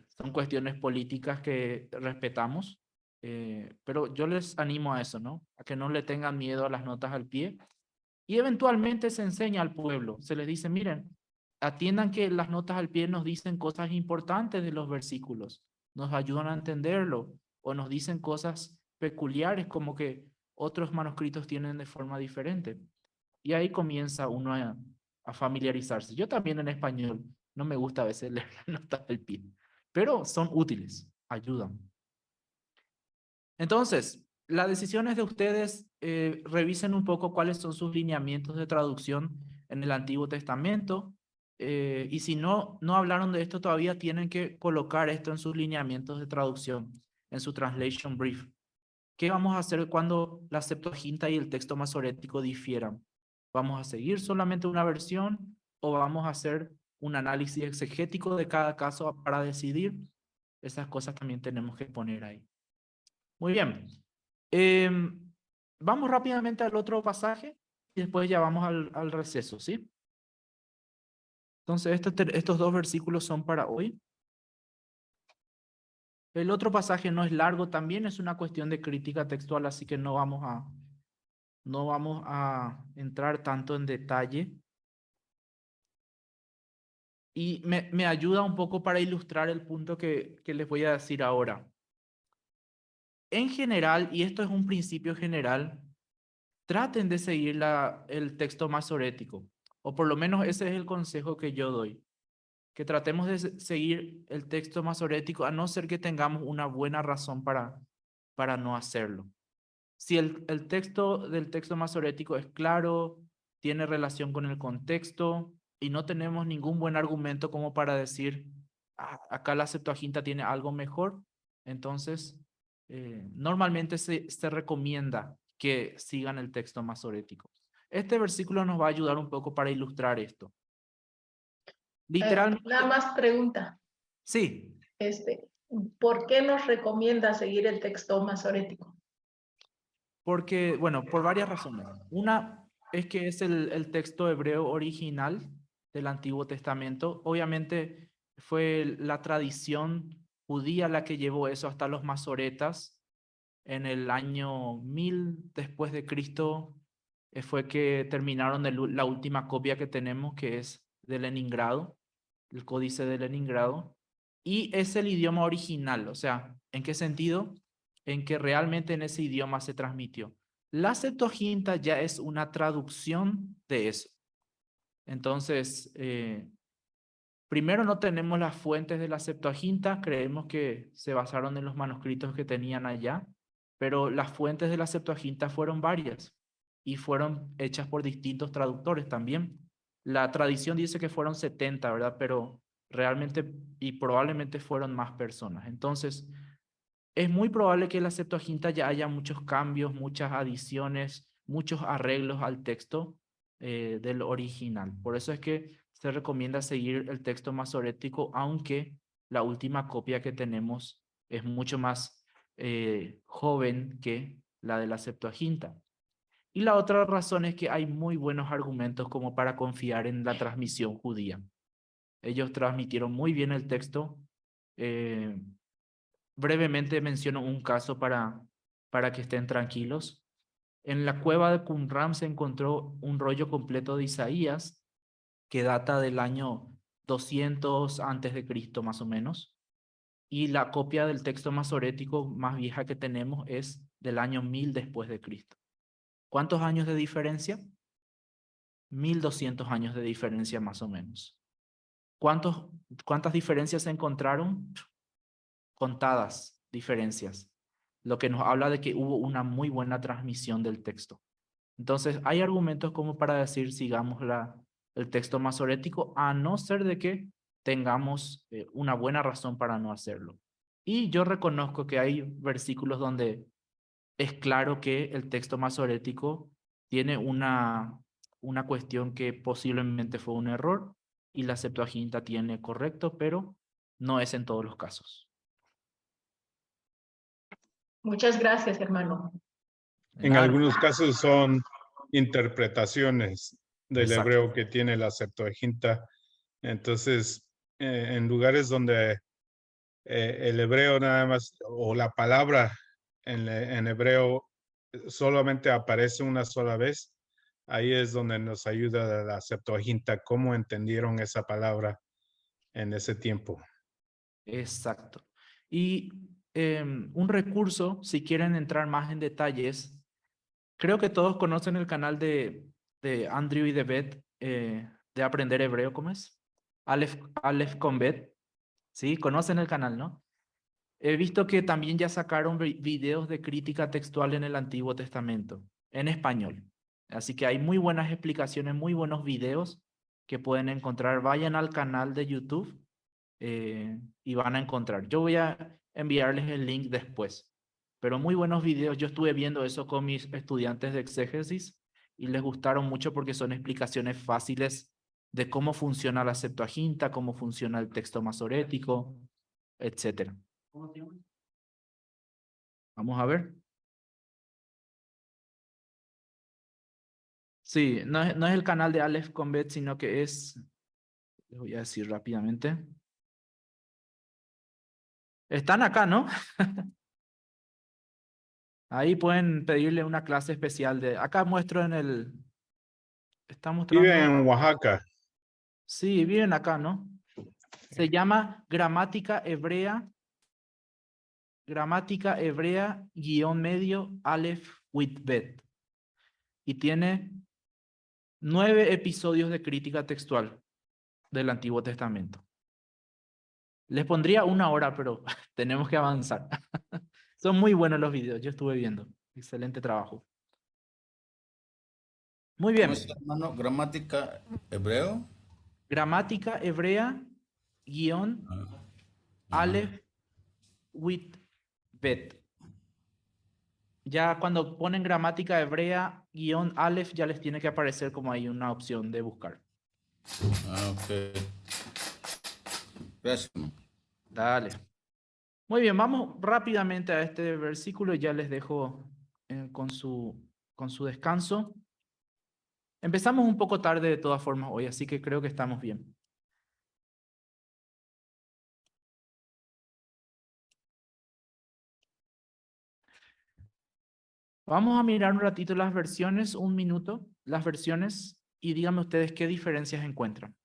son cuestiones políticas que respetamos, pero yo les animo a eso, ¿no? A que no le tengan miedo a las notas al pie. Y eventualmente se enseña al pueblo, se les dice, miren, atiendan que las notas al pie nos dicen cosas importantes de los versículos, nos ayudan a entenderlo, o nos dicen cosas peculiares como que otros manuscritos tienen de forma diferente. Y ahí comienza uno a familiarizarse. Yo también en español no me gusta a veces leer las notas del pie, pero son útiles, ayudan. Entonces, la decisión es de ustedes. Revisen un poco cuáles son sus lineamientos de traducción en el Antiguo Testamento. Y si no hablaron de esto todavía, tienen que colocar esto en sus lineamientos de traducción, en su translation brief. ¿Qué vamos a hacer cuando la Septuaginta y el texto masorético difieran? ¿Vamos a seguir solamente una versión o vamos a hacer un análisis exegético de cada caso para decidir? Esas cosas también tenemos que poner ahí. Muy bien. Vamos rápidamente al otro pasaje y después ya vamos al receso, ¿sí? Entonces, estos dos versículos son para hoy. El otro pasaje no es largo, también es una cuestión de crítica textual, así que no vamos a entrar tanto en detalle. Y me ayuda un poco para ilustrar el punto que les voy a decir ahora. En general, y esto es un principio general, traten de seguir el texto masorético, o por lo menos ese es el consejo que yo doy, que tratemos de seguir el texto masorético, a no ser que tengamos una buena razón para no hacerlo. Si el texto del texto masorético es claro, tiene relación con el contexto, y no tenemos ningún buen argumento como para decir, acá la Septuaginta tiene algo mejor, entonces normalmente se recomienda que sigan el texto masorético. Este versículo nos va a ayudar un poco para ilustrar esto. Literalmente. Nada más pregunta. Sí. ¿Por qué nos recomienda seguir el texto masorético? Porque, bueno, por varias razones. Una es que es el texto hebreo original del Antiguo Testamento. Obviamente fue la tradición judía la que llevó eso hasta los masoretas. En el año 1000 después de Cristo fue que terminaron la última copia que tenemos, que es de Leningrado, el Códice de Leningrado. Y es el idioma original. O sea, ¿en qué sentido? En que realmente en ese idioma se transmitió. La Septuaginta ya es una traducción de eso. Entonces, primero no tenemos las fuentes de la Septuaginta, creemos que se basaron en los manuscritos que tenían allá, pero las fuentes de la Septuaginta fueron varias y fueron hechas por distintos traductores también. La tradición dice que fueron 70, ¿verdad? Pero realmente y probablemente fueron más personas. Entonces, es muy probable que en la Septuaginta ya haya muchos cambios, muchas adiciones, muchos arreglos al texto del original. Por eso es que se recomienda seguir el texto masorético, aunque la última copia que tenemos es mucho más joven que la de la Septuaginta. Y la otra razón es que hay muy buenos argumentos como para confiar en la transmisión judía. Ellos transmitieron muy bien el texto. Brevemente menciono un caso para que estén tranquilos. En la cueva de Qumran se encontró un rollo completo de Isaías que data del año 200 antes de Cristo más o menos. Y la copia del texto masorético más vieja que tenemos es del año 1000 después de Cristo. ¿Cuántos años de diferencia? 1200 años de diferencia más o menos. ¿Cuántas diferencias se encontraron? Contadas diferencias, lo que nos habla de que hubo una muy buena transmisión del texto. Entonces, hay argumentos como para decir sigamos el texto masorético, a no ser de que tengamos una buena razón para no hacerlo. Y yo reconozco que hay versículos donde es claro que el texto masorético tiene una cuestión que posiblemente fue un error y la Septuaginta tiene correcto, pero no es en todos los casos. Muchas gracias, hermano. En algunos casos son interpretaciones del Exacto. hebreo que tiene la Septuaginta. Entonces, en lugares donde el hebreo nada más, o la palabra en hebreo solamente aparece una sola vez, ahí es donde nos ayuda la Septuaginta, cómo entendieron esa palabra en ese tiempo. Exacto. Y un recurso, si quieren entrar más en detalles, Creo que todos conocen el canal de Andrew y de Beth de Aprender Hebreo, ¿cómo es? Aleph con Beth. Sí, conocen el canal, ¿no? He visto que también ya sacaron videos de crítica textual en el Antiguo Testamento, en español. Así que hay muy buenas explicaciones, muy buenos videos que pueden encontrar. Vayan al canal de YouTube y van a encontrar. Yo voy a enviarles el link después. Pero muy buenos videos. Yo estuve viendo eso con mis estudiantes de exégesis y les gustaron mucho porque son explicaciones fáciles de cómo funciona la Septuaginta, cómo funciona el texto masorético, etcétera. Vamos a ver. Sí, no es el canal de Aleph con Bet, sino que es, les voy a decir rápidamente. Están acá, ¿no? Ahí pueden pedirle una clase especial de, acá muestro en el, está mostrando. Vive en Oaxaca. Sí, viven acá, ¿no? Se llama Gramática Hebrea _medio Aleph with Bet. Y tiene 9 episodios de crítica textual del Antiguo Testamento. Les pondría 1 hora, pero tenemos que avanzar. Son muy buenos los videos, yo estuve viendo. Excelente trabajo. Muy bien. ¿Cómo es, hermano? Gramática hebreo. Gramática Hebrea Aleph with Bet. Ya cuando ponen gramática hebrea Aleph ya les tiene que aparecer como ahí una opción de buscar. Ok. Gracias, hermano. Dale. Muy bien, vamos rápidamente a este versículo y ya les dejo con su descanso. Empezamos un poco tarde de todas formas hoy, así que creo que estamos bien. Vamos a mirar un ratito las versiones, 1 minuto, las versiones, y díganme ustedes qué diferencias encuentran.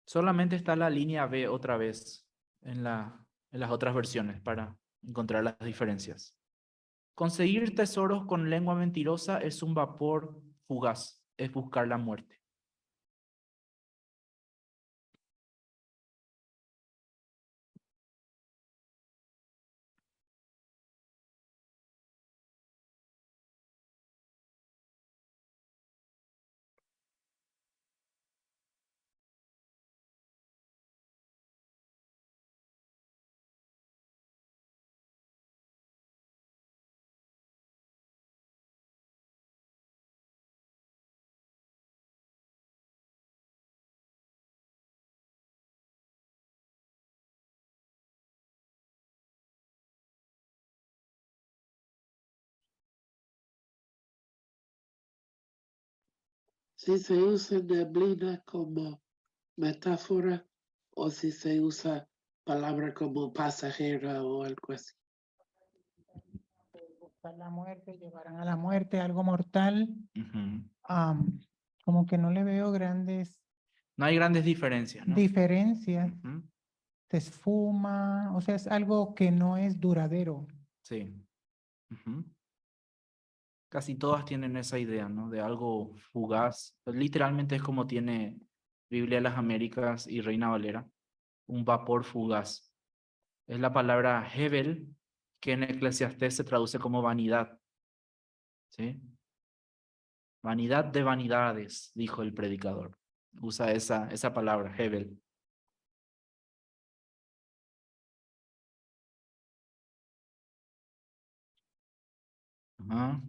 Solamente está la línea B otra vez en las otras versiones para encontrar las diferencias. Conseguir tesoros con lengua mentirosa es un vapor fugaz, es buscar la muerte. Si se usa neblina como metáfora o si se usa palabra como pasajera o algo así. Buscar la muerte, llevarán a la muerte, algo mortal. Ujú. Como que no le veo grandes No hay grandes diferencias, ¿no? diferencias. Ujú. Se esfuma, o sea, es algo que no es duradero. Sí. Ujú. Casi todas tienen esa idea, ¿no? De algo fugaz. Pues, literalmente es como tiene Biblia de las Américas y Reina Valera, un vapor fugaz. Es la palabra Hebel, que en Eclesiastés se traduce como vanidad. ¿Sí? Vanidad de vanidades, dijo el predicador. Usa esa palabra, Hebel. Ajá.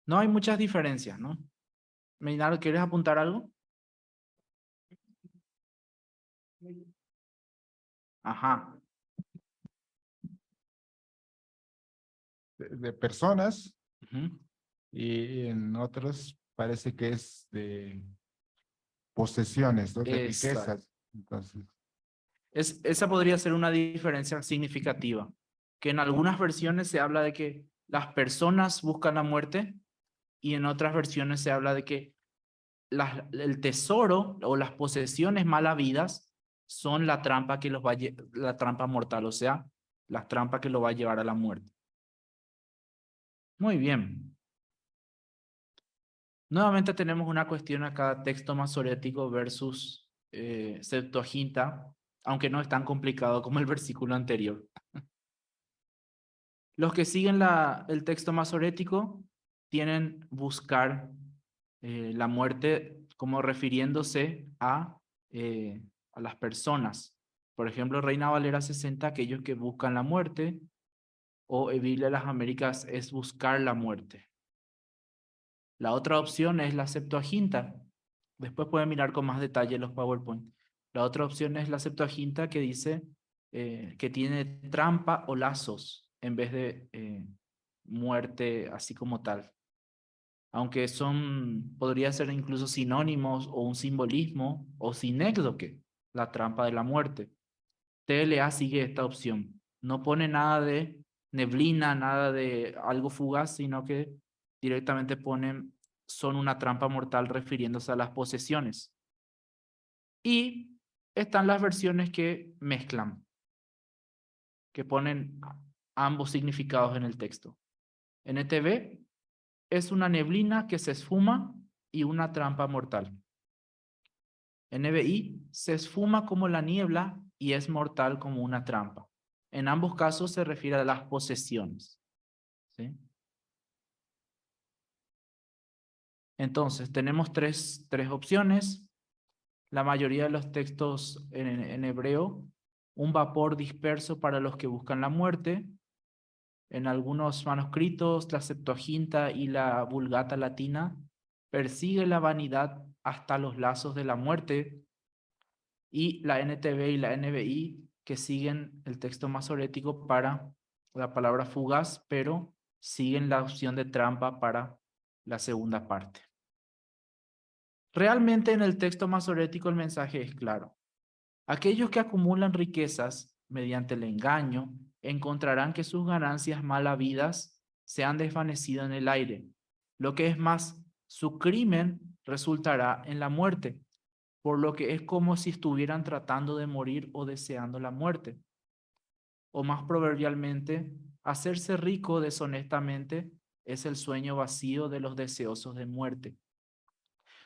No hay muchas diferencias, ¿no? Meinardo, ¿quieres apuntar algo? Ajá. De personas Ujú. y en otros parece que es de posesiones, ¿no? De Exacto. riquezas. Entonces, Esa podría ser una diferencia significativa, que en algunas versiones se habla de que las personas buscan la muerte y en otras versiones se habla de que el tesoro o las posesiones mal habidas son la trampa que los va la trampa mortal, o sea, la trampa que lo va a llevar a la muerte. Muy bien. Nuevamente tenemos una cuestión acá, texto masorético versus Septuaginta, aunque no es tan complicado como el versículo anterior. Los que siguen el texto masorético tienen buscar la muerte como refiriéndose a las personas. Por ejemplo, Reina Valera 60, aquellos que buscan la muerte, o Biblia de las Américas es buscar la muerte. La otra opción es la Septuaginta. Después pueden mirar con más detalle los PowerPoint. La otra opción es la Septuaginta que dice que tiene trampa o lazos en vez de muerte así como tal. Aunque podría ser incluso sinónimos o un simbolismo o sinécdoque, la trampa de la muerte. TLA sigue esta opción. No pone nada de neblina, nada de algo fugaz, sino que directamente ponen son una trampa mortal refiriéndose a las posesiones. Y están las versiones que mezclan, que ponen ambos significados en el texto. NTV es una neblina que se esfuma y una trampa mortal. NBI se esfuma como la niebla y es mortal como una trampa. En ambos casos se refiere a las posesiones. ¿Sí? Entonces, tenemos tres opciones. La mayoría de los textos en hebreo, un vapor disperso para los que buscan la muerte. En algunos manuscritos, la Septuaginta y la Vulgata latina, persigue la vanidad hasta los lazos de la muerte. Y la NTV y la NBI, que siguen el texto masorético para la palabra fugaz, pero siguen la opción de trampa para la segunda parte. Realmente en el texto masorético el mensaje es claro. Aquellos que acumulan riquezas mediante el engaño encontrarán que sus ganancias mal habidas se han desvanecido en el aire. Lo que es más, su crimen resultará en la muerte, por lo que es como si estuvieran tratando de morir o deseando la muerte. O más proverbialmente, hacerse rico deshonestamente es el sueño vacío de los deseosos de muerte.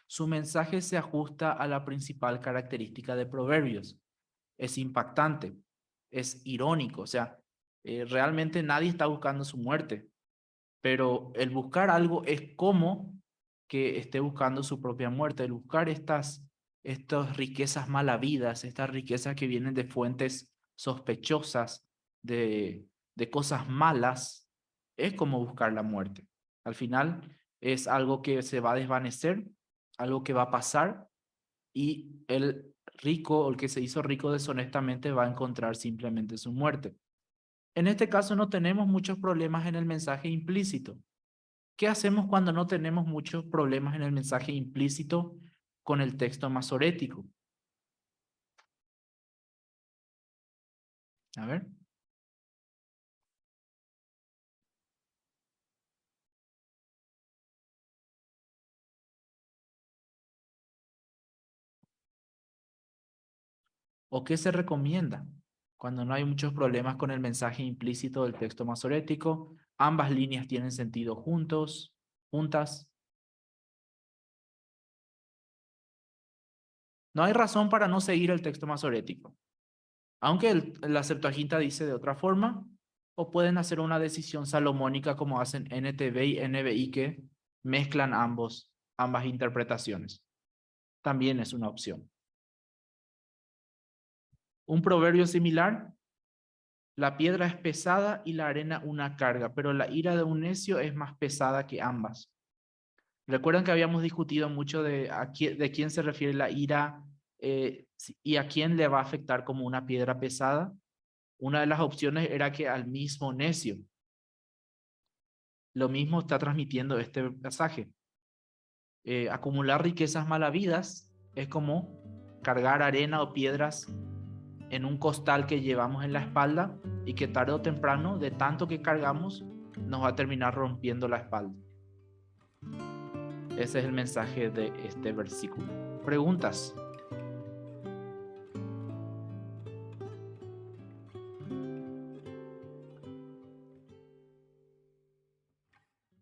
Su mensaje se ajusta a la principal característica de Proverbios. Es impactante, es irónico, o sea, realmente nadie está buscando su muerte, pero el buscar algo es como que esté buscando su propia muerte. El buscar estas riquezas mal habidas, estas riquezas que vienen de fuentes sospechosas, de cosas malas, es como buscar la muerte. Al final es algo que se va a desvanecer, algo que va a pasar, y el rico, o el que se hizo rico deshonestamente, va a encontrar simplemente su muerte. En este caso no tenemos muchos problemas en el mensaje implícito. ¿Qué hacemos cuando no tenemos muchos problemas en el mensaje implícito con el texto masorético? A ver. ¿O qué se recomienda cuando no hay muchos problemas con el mensaje implícito del texto masorético? Ambas líneas tienen sentido juntas. No hay razón para no seguir el texto masorético. Aunque la Septuaginta dice de otra forma, o pueden hacer una decisión salomónica como hacen NTV y NBI, que mezclan ambas interpretaciones. También es una opción. Un proverbio similar: la piedra es pesada y la arena una carga, pero la ira de un necio es más pesada que ambas. Recuerdan que habíamos discutido mucho de quién se refiere la ira y a quién le va a afectar como una piedra pesada. Una de las opciones era que al mismo necio. Lo mismo está transmitiendo este pasaje. Acumular riquezas mal habidas es como cargar arena o piedras en un costal que llevamos en la espalda y que tarde o temprano, de tanto que cargamos, nos va a terminar rompiendo la espalda. Ese es el mensaje de este versículo. ¿Preguntas?